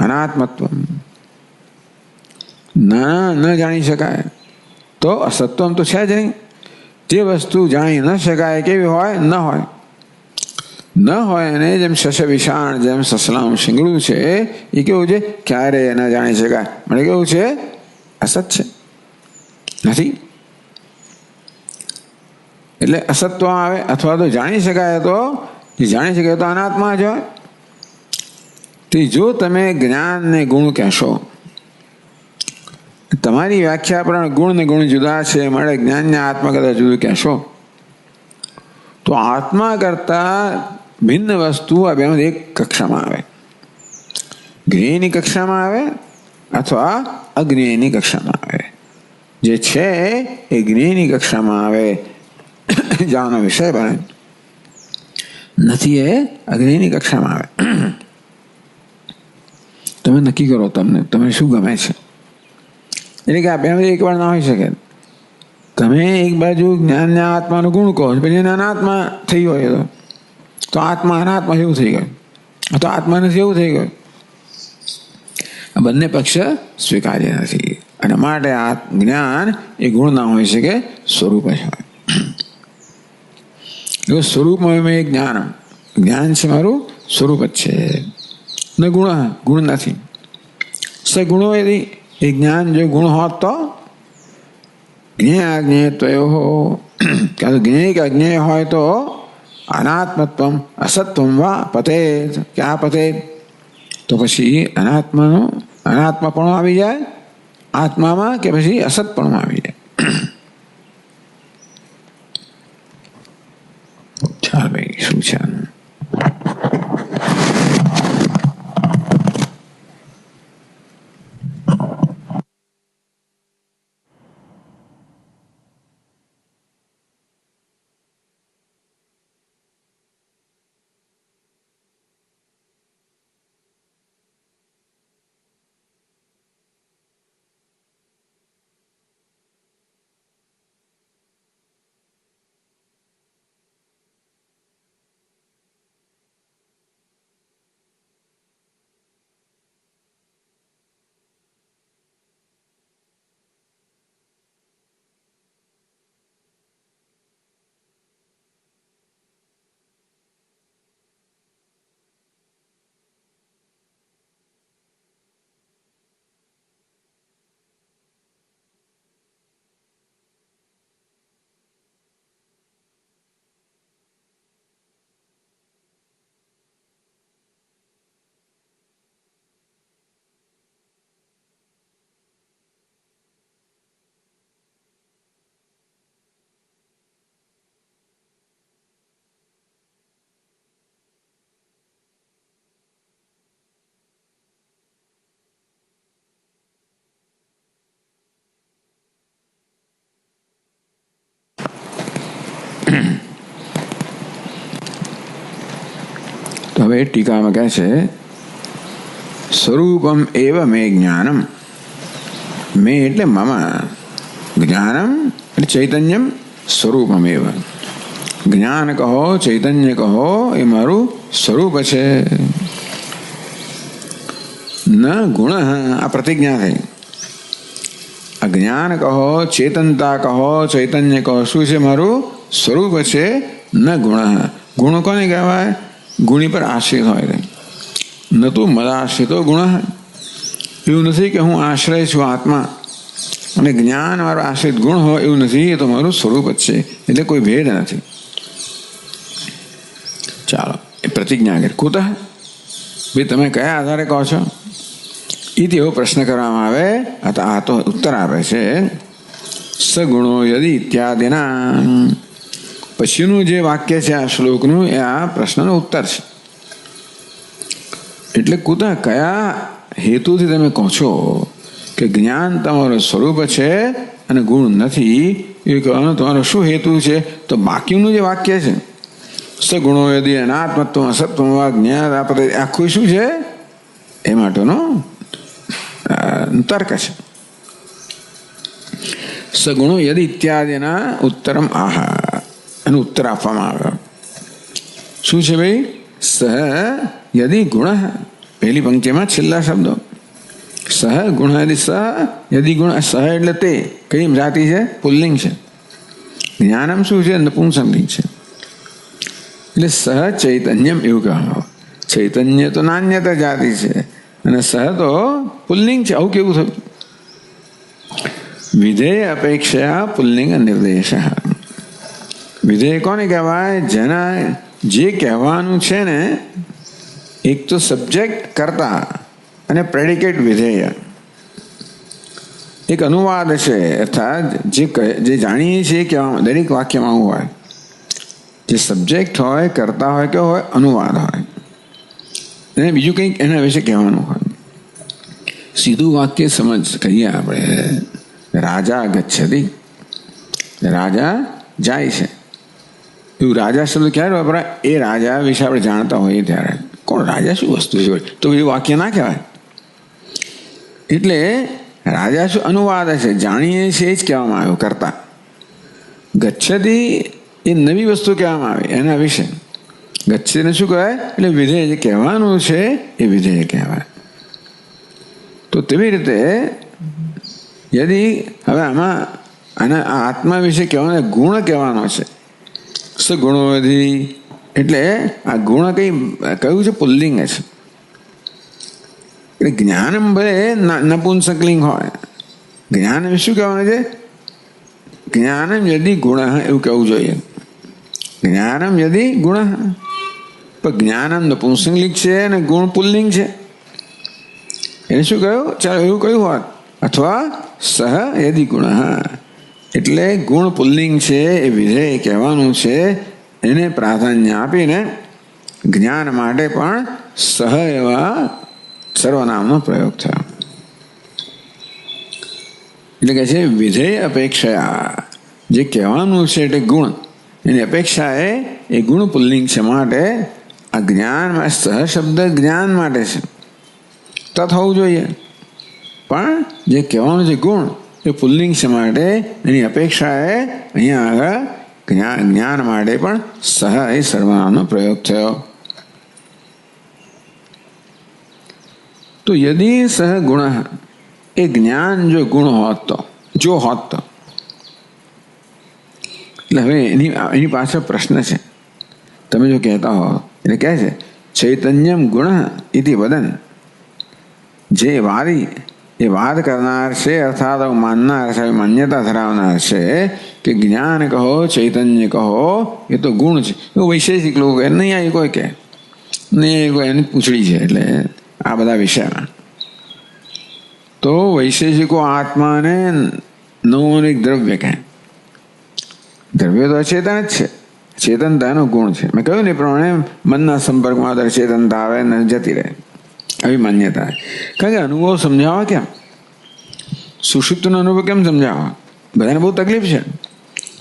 [SPEAKER 1] અનાત્મત્વ ન જાણી શકાય તો અસત્વમ તો છે જ નહીં. જે વસ્તુ જાણી ન શકાય કેવી હોય? ન હોય. ન હોય એને જેમ શશ વિષાણ, જેમ સસલાનું શીંગડું છે એ કેવું છે? ક્યારેય ન જાણી શકાય. મને કેવું છે? અસત છે, નથી. એટલે અસત્વ આવે. અથવા તો જાણી શકાય તો, જે જાણી શકાય તો અનાત્મા જ હોય. તે જો તમે જ્ઞાનને ગુણ કહેશો, તમારી વ્યાખ્યા પ્રમાણે ગુણ ને ગુણ જુદા છે, મળે જ્ઞાનને આત્મા કરતા જુદું કહેશો, તો આત્મા કરતા ભિન્ન વસ્તુ આ બેમાંથી એક કક્ષામાં આવે. જ્ઞેયની કક્ષામાં આવે અથવા અજ્ઞેયની કક્ષામાં આવે. જે છે એ જ્ઞેયની કક્ષામાં આવે, જાણનો વિષય બને. નથી એ અજ્ઞેયની કક્ષામાં આવે. તમે નક્કી કરો તમને શું ગમે છે. એટલે કે આ બેમાંથી એક વાર ના હોઈ શકે. તમે એક બાજુ જ્ઞાનને આત્માનો ગુણ કહો, પછી એને અનાત્મા થઈ હોય તો આત્મા અનાત્મા જેવું થઈ ગયું, તો આત્મા નથી એવું થઈ ગયું. આ બંને પક્ષ સ્વીકાર્ય નથી. અને માટે આ જ્ઞાન એ ગુણ ના હોઈ શકે, સ્વરૂપ જ હોય. એવું સ્વરૂપમાં એક જ્ઞાન છે, મારું સ્વરૂપ જ છે. ન ગુણ નથી. સગુણો એ જ્ઞાન જો ગુણ હોત તો જ્ઞેય અજ્ઞેય તો એવો જ્ઞેય કે અજ્ઞેય હોય તો અનાત્મત્વમ અસત્વમ વા પતેત. ક્યાં પતેત? તો પછી અનાત્માપણું આવી જાય આત્મામાં, કે પછી અસતપણું આવી જાય. ચાલ ભાઈ, શું છે? તો હવે ટીકામાં કહે છે, સ્વરૂપમ એવ મે જ્ઞાનમ. મે એટલે મમ, જ્ઞાનમ એટલે ચૈતન્યમ, સ્વરૂપમ એવ. જ્ઞાન કહો, ચૈતન્ય કહો, એ મારું સ્વરૂપ છે. ન ગુણ, આ પ્રતિજ્ઞા થઈ. અજ્ઞાન કહો, ચેતનતા કહો, ચૈતન્ય કહો, શું છે? મારું સ્વરૂપ છે. ન ગુણ. ગુણ કોને કહેવાય? ગુણી પર આશ્રિત હોય. ન તો મદાશ્રિતો ગુણ. એવું નથી કે હું આશ્રય છું આત્મા અને જ્ઞાન મારો આશ્રિત ગુણ હોય, એવું નથી. એ તો મારું સ્વરૂપ જ છે, એટલે કોઈ ભેદ નથી. ચાલો, એ પ્રતિજ્ઞા કરે. કુતઃ, ભાઈ તમે કયા આધારે કહો છો? એથી એવો પ્રશ્ન કરવામાં આવે. આ તો ઉત્તર આપે છે, સગુણો યદી ઇત્યાદિના. પછીનું જે વાક્ય છે આ શ્લોકનું, એ આ પ્રશ્નનો ઉત્તર છે. એટલે કુતઃ, કયા હેતુથી તમે કહો છો કે જ્ઞાન તમારું સ્વરૂપ છે અને ગુણ નથી? એ કહેવાનો તમારો શું હેતુ છે? તો બાકીનું જે વાક્ય છે, સગુણો યદી અનાત્મત્વ અસત્વ જ્ઞાન, આખું શું છે? એ માટેનો તર્ક છે. સગુણો યદિ ઇત્યાદિના ઉત્તરમ આહા, એનો ઉત્તર આપવામાં આવ્યો. શું છે ભાઈ? સહ યદિ ગુણ, પહેલી પંક્તિમાં છેલ્લા શબ્દો. સહ ગુણ યદિ સહ યદિ ગુણ. સહ એટલે તે કઈ જાતિ છે? પુલ્લિંગ છે. જ્ઞાનમ શું છે? નપુંસકલિંગ છે. એટલે સહ ચૈતન્યમ એવું કહેવામાં. ચૈતન્ય તો નાન્યતા જાતિ છે અને સહ તો પુલ્લિંગ છે. આવું કેવું થયું? વિધેય અપેક્ષા પુલ્લિંગ નિર્દેશ. વિધેય કોને કહેવાય? જેના જે કહેવાનું છે ને, એક તો સબ્જેક્ટ કરતા અને પ્રેડિકેટ વિધેય, એક અનુવાદ છે. અર્થાત જે જાણીએ છીએ કહેવામાં દરેક વાક્યમાં હોય, જે સબ્જેક્ટ હોય, કરતા હોય કે હોય, અનુવાદ હોય, અને બીજું કંઈક એના વિશે કહેવાનું હોય. સીધું વાક્ય સમજ કહીએ આપણે, રાજા ગચ્છતિ, રાજા જાય છે. એવું રાજા શબ્દ ક્યારે વપરાય? એ રાજા વિશે આપણે જાણતા હોઈએ ત્યારે. કોણ રાજા? શું વસ્તુ છે? તો એ વાક્ય ના કહેવાય. એટલે રાજા શું અનુવાદ છે, જાણીએ છીએ એ જ કહેવામાં આવ્યું કરતા. ગચ્છતિ એ નવી વસ્તુ કહેવામાં આવે એના વિશે. ગચ્છતિને શું કહેવાય? એટલે વિધેય જે કહેવાનું છે એ વિધેય કહેવાય. તો તેવી રીતે યદિ હવે આમાં આના આ આત્મા વિશે કહેવાનો ગુણ કહેવાનો છે. સગુણોથી એટલે આ ગુણ કયું છે? પુલ્લિંગ છે. એટલે જ્ઞાનમ ભલે નપુંસકલિંગ હોય, જ્ઞાન શું કહેવાનું છે? જ્ઞાનમ યદિ ગુણ એવું કહેવું જોઈએ. જ્ઞાનમ યદિ ગુણ, પણ જ્ઞાનમ નપુંસકલિંગ છે અને ગુણ પુલ્લિંગ છે. એને શું કહ્યું? ચાલો એવું કહ્યું હોત. અથવા સહ યદિ ગુણ, એટલે ગુણ પુલ્લિંગ છે એ વિધેય કહેવાનું છે. એને પ્રાધાન્ય આપીને જ્ઞાન માટે પણ સહ એવા સર્વનામનો પ્રયોગ થયો. એટલે કે છે વિધેય અપેક્ષા, જે કહેવાનું છે એટલે ગુણ, એની અપેક્ષા એ ગુણ પુલ્લિંગ છે. માટે આ જ્ઞાનમાં સહ શબ્દ જ્ઞાન માટે છે, તત હોવું જોઈએ. પણ જે કહેવાનું છે ગુણ એ પુલ્લિંગ છે. માટે એની અપેક્ષા અહીંયા આગળ જ્ઞાન માટે પણ સહ એ સર્વનામનો પ્રયોગ થયો. તો યદિ સહ ગુણ, એ જ્ઞાન જો ગુણ હોત તો, જો હોત તો. એટલે હવે એની પાછળ પ્રશ્ન છે. તમે જો કહેતા હો એટલે કહે છે ચૈતન્યમ ગુણ ઇતિ વદન. જે વાદી એ વાદ કરનાર છે, અર્થાત માનનાર છે, માન્યતા ધરાવનાર છે કે જ્ઞાન કહો, ચૈતન્ય કહો, એ તો ગુણ છે. એવું વૈશેષિક લોકો કહે નહીં. આવી કોઈ કહે નહીં, કોઈ એની પૂછડી છે. એટલે આ બધા વિષયમાં તો વૈશેષિકો આત્માને નવું એક દ્રવ્ય કહે. દ્રવ્ય તો ચેતન જ છે, ચેતનતા એનો ગુણ છે. મેં કહ્યું ને પ્રમાણે મનના સંપર્કમાં દર ચેતનતા આવે ને જતી રહે, આવી માન્યતા. કારણ કે અનુભવ સમજાવવા કેમ? સુષુપ્તિનો અનુભવ કેમ સમજાવવા? બધાને બહુ તકલીફ છે.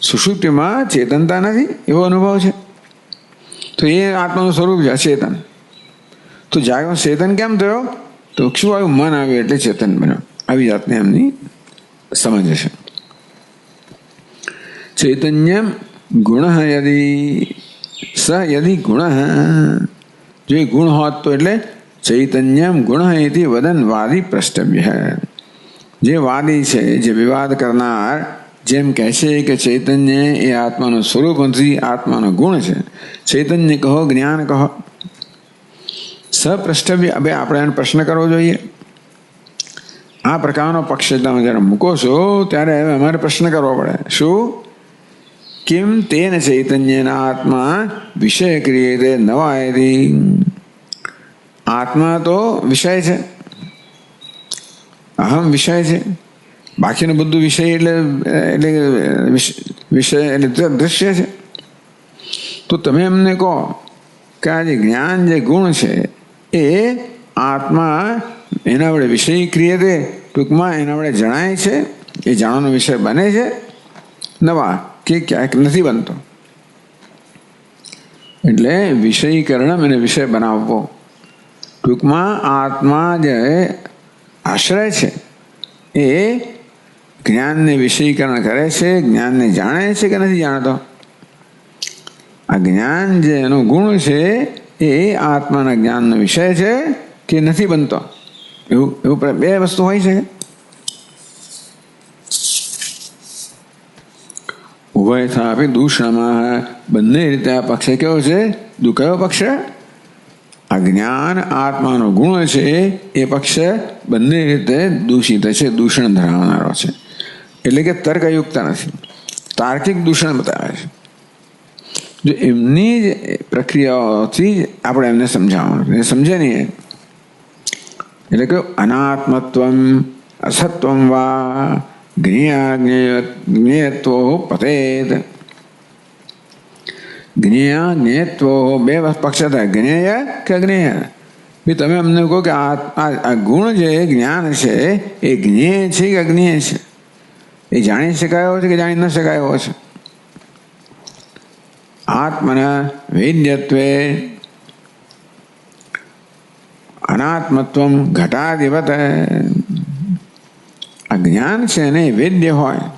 [SPEAKER 1] સુષુપ્તિમાં ચેતનતા નથી એવો અનુભવ છે, તો એ આત્માનું સ્વરૂપ છે અચેતન. તો જાગરણ ચેતન કેમ થયો? તો શું આવ્યું? મન આવ્યું એટલે ચેતન બન્યો. આવી જાતને એમની સમજ છે. ચૈતન્યમ ગુણ યદિ સ યદિ ગુણ, જો એ ગુણ હોત તો એટલે ચૈતન્યમ ગુણ ઇતિ વદન વાદી પ્રષ્ટવ્ય. જે વાદી છે, જે વિવાદ કરનાર, જેમ કહે છે કે ચૈતન્ય એ આત્માનું સ્વરૂપ નથી, આત્માનો ગુણ છે. ચૈતન્ય કહો, જ્ઞાન કહો. સપ્રષ્ટવ્ય. હવે આપણે એને પ્રશ્ન કરવો જોઈએ. આ પ્રકારનો પક્ષ તમે જ્યારે મૂકો છો ત્યારે હવે અમારે પ્રશ્ન કરવો પડે. શું? કિમ તેન ચૈતન્યના આત્મા વિષય ક્રિયતે નવાયથી. આત્મા તો વિષય છે, અહમ વિષય છે. બાકીનું બધું વિષય એટલે વિષય એટલે દૃશ્ય છે. તો તમે એમને કહો કે આ જે જ્ઞાન, જે ગુણ છે એ આત્મા એના વડે વિષય ક્રિયતે, ટૂંકમાં એના વડે જણાય છે, એ જાણવાનો વિષય બને છે. નવા કે ક્યાંક નથી બનતો. એટલે વિષયીકરણ એને વિષય બનાવવો. ટૂંકમાં આત્મા જે આશ્રય છે જ્ઞાનને વિષયીકરણ કરે છે, જ્ઞાનને જાણે છે કે નથી જાણતો? આ જ્ઞાન જે એનો ગુણ છે એ આત્માના જ્ઞાનનો વિષય છે કે નથી બનતો? એવું બે વસ્તુ હોય છે. ઉભયથાપી દૂષણમાં, બંને રીતે આ પક્ષ કેવો છે? કયો પક્ષ? આ જ્ઞાન આત્માનો ગુણ છે એ પક્ષ બંને રીતે દૂષિત છે, દૂષણ ધરાવનારો છે. એટલે કે તર્કયુક્ત નથી, તાર્કિક દૂષણ બતાવે છે. જો એમની જ પ્રક્રિયાઓથી આપણે એમને સમજાવવાનું, એ સમજે નહીં. એટલે કે અનાત્મત્વમ અસત્વમ વા જ્ઞેયત્વો પતેત. જ્ઞેયત્વો બે પક્ષ થાય, જ્ઞેય કે અજ્ઞેય. ભાઈ તમે અમને કહો કે આ ગુણ જે જ્ઞાન છે એ જ્ઞેય છે કે અજ્ઞેય છે? એ જાણી શકાયો છે કે જાણી ન શકાયો છે? આત્મના વેદ્યત્વે અનાત્મત્વમ ઘટાધિપત. આ જ્ઞાન છે ને વેદ્ય હોય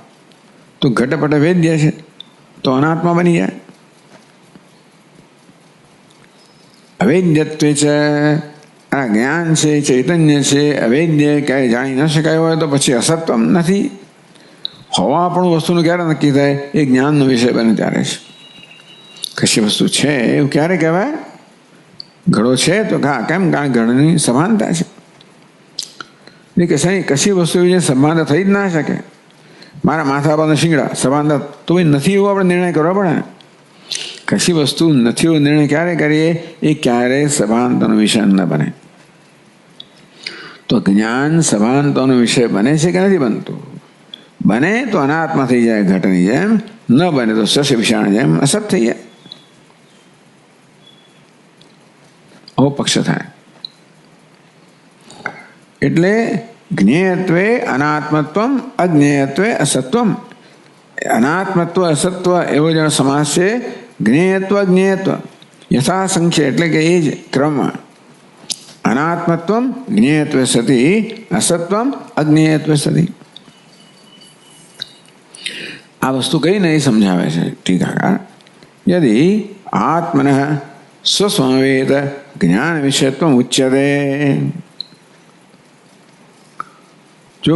[SPEAKER 1] તો ઘટપટ વેદ્ય છે તો અનાત્મા બની જાય. અવેદ્યત્વે છે, આ જ્ઞાન છે ચૈતન્ય છે અવેદ્ય, ક્યારેય જાણી ન શકાય હોય તો પછી અસત્વમ નથી. હોવા પણ વસ્તુનું ક્યારે નક્કી થાય? એ જ્ઞાનનો વિષય બને ત્યારે છે. કશી વસ્તુ છે એવું ક્યારે કહેવાય? ઘડો છે તો કેમ? કારણ ઘડની સમાનતા છે. કશી વસ્તુ એવી સમાનતા થઈ જ ના શકે. મારા માથા પરનો શિંગડા સમાનતા તો ભાઈ નથી એવું આપણે નિર્ણય કરવો પડે ને. કશી વસ્તુ નથી એવો નિર્ણય ક્યારે કરીએ? એ ક્યારેય સભાનતાનો વિષય ન બને. તો જ્ઞાન સભાનતાનો વિષય બને છે કે નથી બનતું? બને તો અનાત્મા થઈ જાય ઘટની જેમ, ન બને તો શસ્ય વિષાણ જેમ અસત થઈ જાય. આવો પક્ષ થાય. એટલે જ્ઞેયત્વે અનાત્મત્વમ અજ્ઞેયત્વે અસત્વમ. અનાત્મત્વ અસત્વ એવો જેનો સમાસ છે. જ્ઞેયત્વ જ્ઞેયત્વ યથાસંખ્ય એટલે કે એ જ ક્રમમાં. અનાત્મત્વમ જ્ઞેયત્વે સતી અસત્વમ અજ્ઞેયત્વે સતી. આ વસ્તુ કઈ નહીં સમજાવે છે ટીકાકાર. યદિ આત્મન સ્વસમવેત જ્ઞાન વિષયત્વ ઉચ્યતે. જો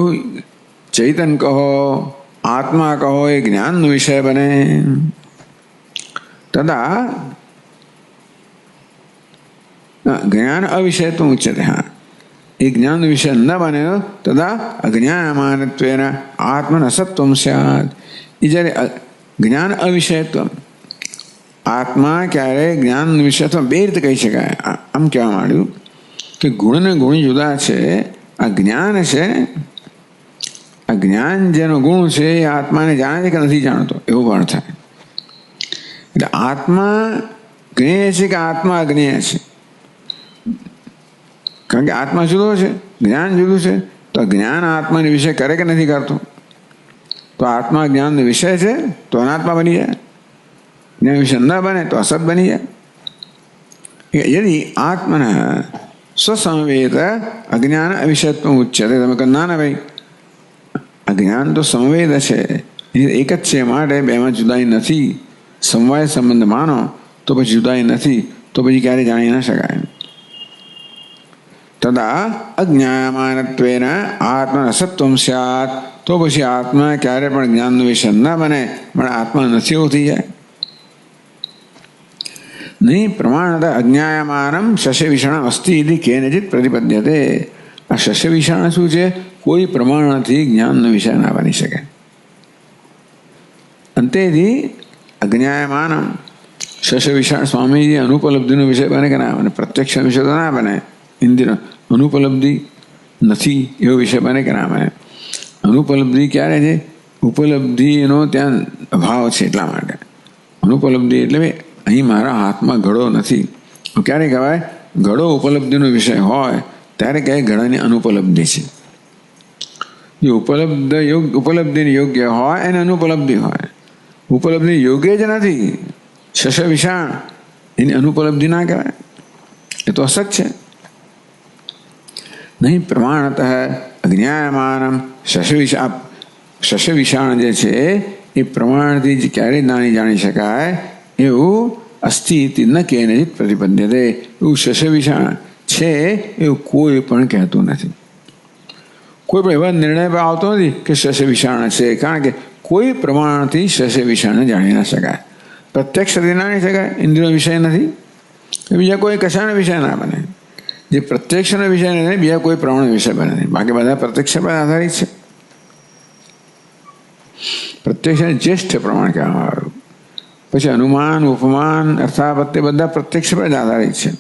[SPEAKER 1] ચૈતન કહો, આત્મા કહો, એ જ્ઞાનનો વિષય બને તદા જ્ઞાન અવિષયત્વ ઉચ્યતે. હા, એ જ્ઞાન વિષય ન બને તદા અજ્ઞાયમાનત્વેન આત્મન અસત્વમ સ્યાત. એ જ્યારે જ્ઞાન અવિષયત્વ, આત્મા ક્યારે જ્ઞાન વિષયત્વ બે રીતે કહી શકાય. આમ કહેવા માંડ્યું કે ગુણ ને ગુણ જુદા છે. આ જ્ઞાન છે, આ જ્ઞાન જેનો ગુણ છે એ આત્માને જાણે છે કે નથી જાણતો એવું પણ થાય. એટલે આત્મા જ્ઞેય છે કે આત્મા અજ્ઞેય છે? કારણ કે આત્મા જુદો છે, જ્ઞાન જુદું છે. તો જ્ઞાન આત્માનો વિષય કરે કે નથી કરતો? તો આત્મા જ્ઞાનનો વિષય છે તો અનાત્મા બની જાય. જ્ઞાન વિષય ન બને તો અસત બની જાય. યદિ આત્મના સ્વસમવેત અજ્ઞાન અવિષયત્વ ઉચ્યતે. તમે કહો ના ભાઈ, અજ્ઞાન તો સમવેદ છે, એક જ છે, માટે બેમાં જુદાઈ નથી. સમવાય સંબંધ માનો તો પછી જુદાઈ નથી, તો પછી ક્યારે જાણી ન શકાય. તદા અજ્ઞાયમાનત્વેન આત્મન અસત્વમ સ્યાત. તો પછી આત્મા ક્યારે પણ જ્ઞાનનો વિષય ન બને, પણ આત્મા નથી એવું થઈ જાય. નહીં પ્રમાણત અજ્ઞાયમાનમ શસ્ય વિષાણ અસ્તિ ઇતિ કેનચિત પ્રતિપદ્યતે. આ શસ્ય વિષાણ શું છે? કોઈ પ્રમાણથી જ્ઞાનનો વિષય ના બની શકે. અંતેથી અજ્ઞાયમાનમ શસ્ય વિષાણ સ્વામીજી અનુપલબ્ધિનો વિષય બને કે ના બને? પ્રત્યક્ષ વિષય તો ના બને. ઇન્દ્રિય અનુપલબ્ધિ નથી એવો વિષય બને કે ના બને? અનુપલબ્ધિ ક્યારે છે? ઉપલબ્ધિ એનો ત્યાં અભાવ છે એટલા માટે. અનુપલબ્ધિ એટલે અહીં મારા હાથમાં ઘડો નથી. ક્યારે કહેવાય? ઘડો ઉપલબ્ધિનો વિષય હોય ત્યારે કહે ઘડાની અનુપલબ્ધિ છે. જે ઉપલબ્ધિની યોગ્ય હોય એને અનુપલબ્ધિ હોય. ઉપલબ્ધિ યોગ્ય જ નથી, શસ્ય વિષાણ, એની અનુપલબ્ધિ ના કહેવાય. એ તો અસત છે. નહીં પ્રમાણતઃ અજ્ઞાયમાનમ શસ્ય વિષાણ. શસ્ય વિષાણ જે છે એ પ્રમાણથી જ ક્યારેય નાની જાણી શકાય એવું અસ્થિ ઇતિ ન કેનચિત પ્રતિપદ્યતે. એવું શસ્ય વિષાણ છે એવું કોઈ પણ કહેતું નથી. કોઈ પણ એવા નિર્ણય પર આવતો નથી કે શસ્ય વિષાણ છે, કારણ કે કોઈ પ્રમાણથી શસ્ય વિષાણને જાણી ન શકાય. પ્રત્યક્ષ રીતે જાણી શકાય, ઇન્દ્રિયો વિષય નથી, બીજા કોઈ કશાનો વિષય ના બને. જે પ્રત્યક્ષનો વિષય નથી બીજા કોઈ પ્રમાણ વિષય બને નહીં. બાકી બધા પ્રત્યક્ષ પર આધારિત છે. પ્રત્યક્ષને જ્યેષ્ઠ પ્રમાણ કહેવામાં આવ્યું. પછી અનુમાન, ઉપમાન, અર્થાપત્તિ બધા પ્રત્યક્ષ પર જ આધારિત છે.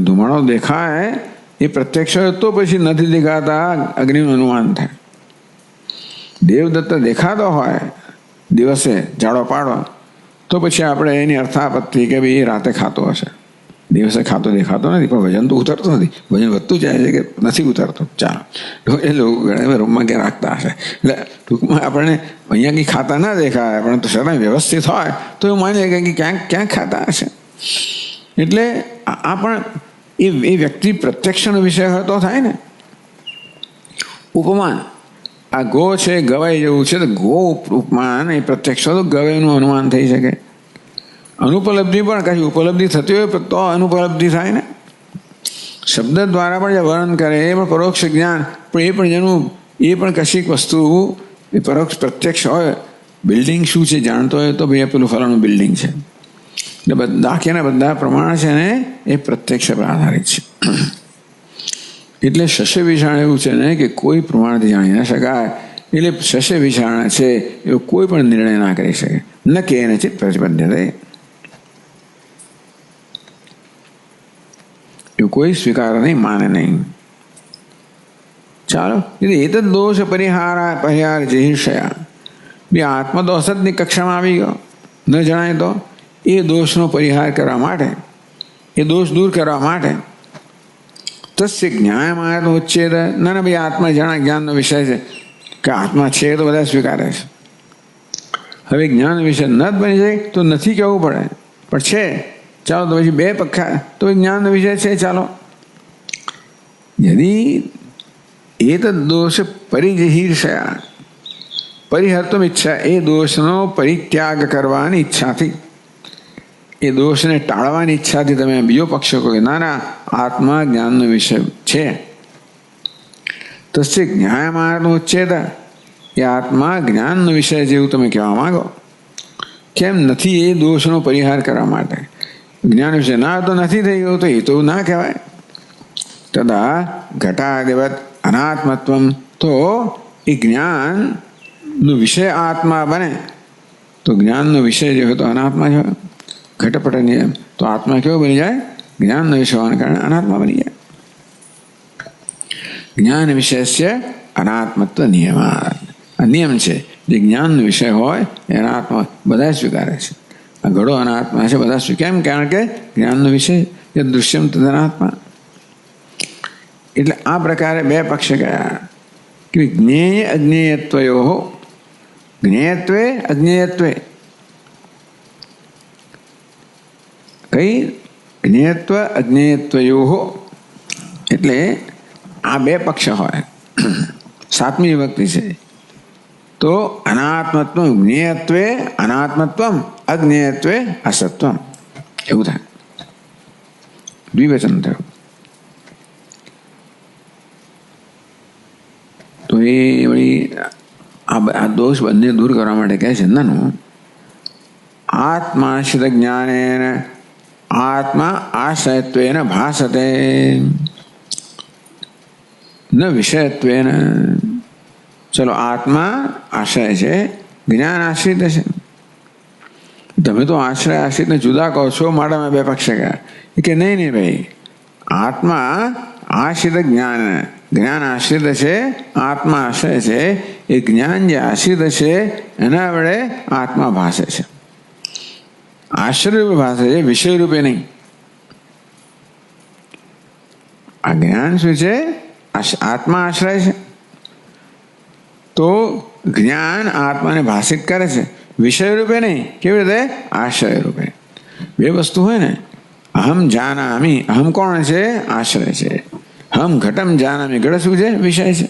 [SPEAKER 1] ધુમાડો દેખાય એ પ્રત્યક્ષ હોય તો પછી નથી દેખાતા અગ્નિનું અનુમાન થાય. દેવદત્ત દેખાતો હોય દિવસે જાડો પાડો તો પછી આપણે એની અર્થાપત્તિ કે ભાઈ એ રાતે ખાતો હશે. દિવસે ખાતો દેખાતો નથી, પણ વજન તો ઉતરતું નથી. વજન વધતું જાય છે કે નથી ઉતરતું. ચાલો એ લોકો ઘણા રૂમમાં ક્યાં રાખતા હશે. એટલે ટૂંકમાં આપણને અહીંયા કંઈ ખાતા ના દેખાય, પરંતુ સદાય વ્યવસ્થિત હોય તો એવું માનીએ કે ક્યાંક ખાતા હશે. એટલે આ પણ એ વ્યક્તિ પ્રત્યક્ષનો વિષય હોય તો થાય ને. ઉપમાન, આ ગો છે ગવાઈ જેવું છે તો ગો ઉપમાન એ પ્રત્યક્ષ તો ગવાઈનું અનુમાન થઈ શકે. અનુપલબ્ધિ પણ કશી ઉપલબ્ધિ થતી હોય તો અનુપલબ્ધિ થાય ને. શબ્દ દ્વારા પણ જે વર્ણન કરે એ પણ પરોક્ષ જ્ઞાન, પણ એ પણ જેનું એ પણ કશીક વસ્તુ એ પરોક્ષ પ્રત્યક્ષ હોય. બિલ્ડિંગ શું છે જાણતો હોય તો ભાઈ પેલું ફલાણું બિલ્ડિંગ છે. એટલે બાકીના બધા પ્રમાણ છે ને એ પ્રત્યક્ષ પર આધારિત છે. એટલે શસ્ય વિષાણ એવું છે ને કે કોઈ પ્રમાણથી જાણી ન શકાય. એટલે શસ્ય વિષાણ છે એવો કોઈ પણ નિર્ણય ના કરી શકે. ન કેનચિત પ્રતિપદ્યતે, એવું કોઈ સ્વીકાર નહીં, માને નહીં. ચાલો, એટલે એ તો દોષ પરિહાર જહિર્ષયા. બે આત્મદોષ જ ની કક્ષામાં આવી ગયો ન જણાય તો એ દોષનો પરિહાર કરવા માટે, એ દોષ દૂર કરવા માટે તસ્ય જ્ઞાયમાન ઉચ્છેદ. ના ભાઈ આત્મા જ્ઞાનનો વિષય છે કે આત્મા છે તો બધા સ્વીકારે છે. હવે જ્ઞાન વિષય ન જ બની જાય તો નથી કહેવું પડે, પણ છે ચાલો તો પછી બે પક્ષા તો જ્ઞાનનો વિષય છે. ચાલો, યદિ એતદ દોષ પરિજહિર્ષયા પરિહર્તુમ ઈચ્છા, એ દોષનો પરિત્યાગ કરવાની ઈચ્છાથી, એ દોષને ટાળવાની ઈચ્છાથી તમે બીજો પક્ષ કહો ના ના આત્મા જ્ઞાનનો વિષય છે. તસ્ય જ્ઞાયમાન ઉચ્છેદ, એ આત્મા જ્ઞાનનો વિષય જેવું તમે કહેવા માંગો. કેમ નથી? એ દોષનો પરિહાર કરવા માટે. જ્ઞાન વિષય ના તો નથી થઈ ગયું તો એ તો ના કહેવાય. તદા ઘટાદિવત અનાત્મત્વમ, તો એ જ્ઞાનનો વિષય આત્મા બને તો જ્ઞાનનો વિષય જે હોય તો અનાત્મા જ હોય. ઘટપટની એમ તો આત્મા કેવો બની જાય? જ્ઞાનનો વિષય હોવાને કારણે અનાત્મા બની જાય. જ્ઞાન વિષય અનાત્મત્વ નિયમાત, આ નિયમ છે. જે જ્ઞાનનો વિષય હોય એના આત્મા બધા સ્વીકારે છે. આ ઘડો અનાત્મા છે બધા કેમ? કારણ કે જ્ઞાનનો વિષય એ દૃશ્યમ તદનાત્મા. એટલે આ પ્રકારે બે પક્ષ ગયા કે જ્ઞેય અજ્ઞેયત્વયો, જ્ઞેયત્વે અજ્ઞેયત્વે. કઈ? જ્ઞેયત્વ અજ્ઞેયત્વયો. એટલે આ બે પક્ષ હોય. સાતમી વિભક્તિ છે તો અનાત્મત્વ જ્ઞેયત્વે અનાત્મત્વમ, અજ્ઞેયત્વે અસત્વમ, એવું થાય. દ્વિવચન થયું. તો એ વળી આ દોષ બંને દૂર કરવા માટે કહે છે નાનું આત્માશ્રિત જ્ઞાનેન આત્મા આશ્રયત્વેન ભાસતે ન વિષયત્વેન. ચલો, આત્મા આશ્રય છે, જ્ઞાન આશ્રિત છે. તમે તો આશ્રય આશ્રિતને જુદા કહો છો, માટે બે પક્ષ ગયા કે નહીં ભાઈ, આત્મા આશ્રિત જ્ઞાન, જ્ઞાન આશ્રિત છે, આત્મા આશ્રય છે. એ જ્ઞાન જે આશ્રિત છે એના વડે આત્મા ભાસે છે. આશ્રય રૂપે ભાસે છે, વિષય રૂપે નહીં. આ જ્ઞાન શું છે? આત્મા આશ્રય છે તો જ્ઞાન આત્માને ભાષિત કરે છે, વિષય રૂપે નહીં. કેવી રીતે? આશ્રય રૂપે. બે વસ્તુ હોય ને, અહમ જાનામી, અહમ કોણ છે? આશ્રય છે. હમ ઘટમ જાનામી, ઘટ શું છે? વિષય છે.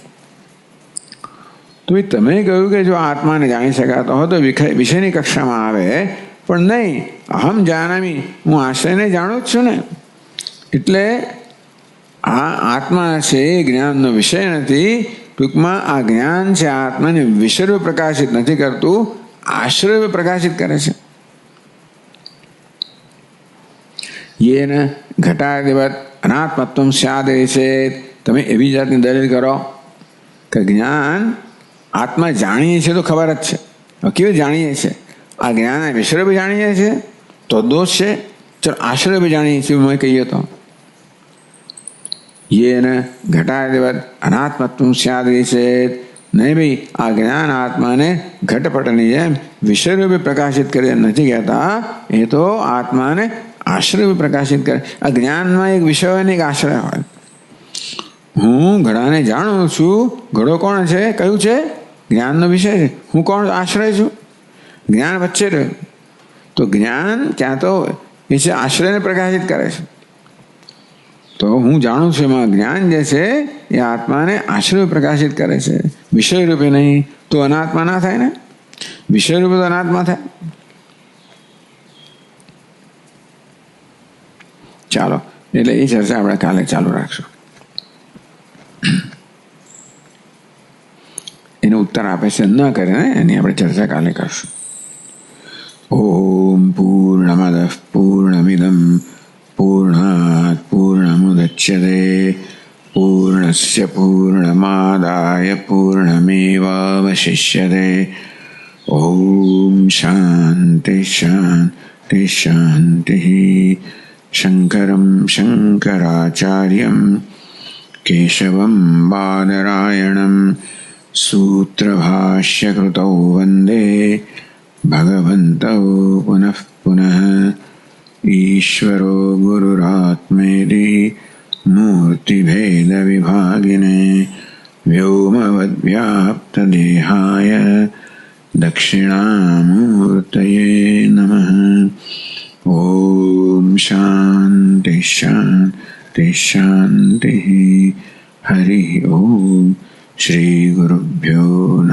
[SPEAKER 1] તો તમે કહ્યું કે જો આત્માને જાણી શકાતો હોય તો વિષયની કક્ષામાં આવે, પણ નહીં, અહમ જાનામી, હું આશ્રયને જાણું જ છું ને. એટલે આ આત્મા છે એ જ્ઞાનનો વિષય નથી. ટૂંકમાં આ જ્ઞાન છે આત્માને વિષયરૂપે પ્રકાશિત નથી કરતું, આશ્રયરૂપે પ્રકાશિત કરે છે. યેન ઘટાદિવત અનાત્મત્વમ સ્યાદે છે. તમે એવી જાતની દલીલ કરો કે જ્ઞાન આત્મા જાણીએ છીએ તો ખબર જ છે. કેવી જાણીએ છીએ? આ જ્ઞાન વિષયરૂપે જાણીએ છીએ તો દોષ છે. ચલો આશ્રયરૂપે જાણીએ છીએ મેં કહીએ તો. યેન ઘટાદિવત અનાત્મત્વમ સ્યાદે છે. નહીં ભાઈ, આ જ્ઞાન આત્માને ઘટપટની જેમ વિષયરૂપે પ્રકાશિત કરે નથી કહેતા, એ તો આત્માને આશ્રય પ્રકાશિત કરે. આ જ્ઞાનમાં એક વિષય હોય ને એક આશ્રય હોય. હું ઘડાને જાણું છું. ઘડો કોણ છે? કયું છે? જ્ઞાનનો વિષય છે. હું કોણ? આશ્રય છું. જ્ઞાન વચ્ચે રહ્યું. તો જ્ઞાન ત્યાં તો એ છે આશ્રયને પ્રકાશિત કરે છે. તો હું જાણું છું એમાં જ્ઞાન જે છે એ આત્માને આશ્રય પ્રકાશિત કરે છે, વિષય રૂપે નહીં. તો અનાત્મા ના થાય ને? વિષય રૂપે તો અનાત્મા થાય. ચાલો, એટલે એ ચર્ચા આપણે કાલે ચાલુ રાખશું. એનો ઉત્તર આપે છે ન કરે ને, એની આપણે ચર્ચા કાલે કરશું. ઓમ પૂર્ણમદ પૂર્ણમિદમ પૂર્ણાત પૂર્ણમુદચ્યતે પૂર્ણસ્ય પૂર્ણમાદાય પૂર્ણમેવાવશિષ્યતે. ઓમ શાંતિ શાંતિ શાંતિ. શંકરં શંકરાચાર્યં કેશવં બાદરાયણં સૂત્રભાષ્યકૃતૌ વંદે ભગવन्तौ પુનઃ પુનઃ. ઈશ્વરો ગુરુરાત્મેતિ મૂર્તિભેદવિભાગિને વ્યોમવદ્વ્યાપ્તદેહાય દક્ષિણામૂર્તયે નમઃ. ઓમ શાંતિ શાંતિ શાંતિ. હરિ ઓમ. શ્રી ગુરુભ્યો નમઃ.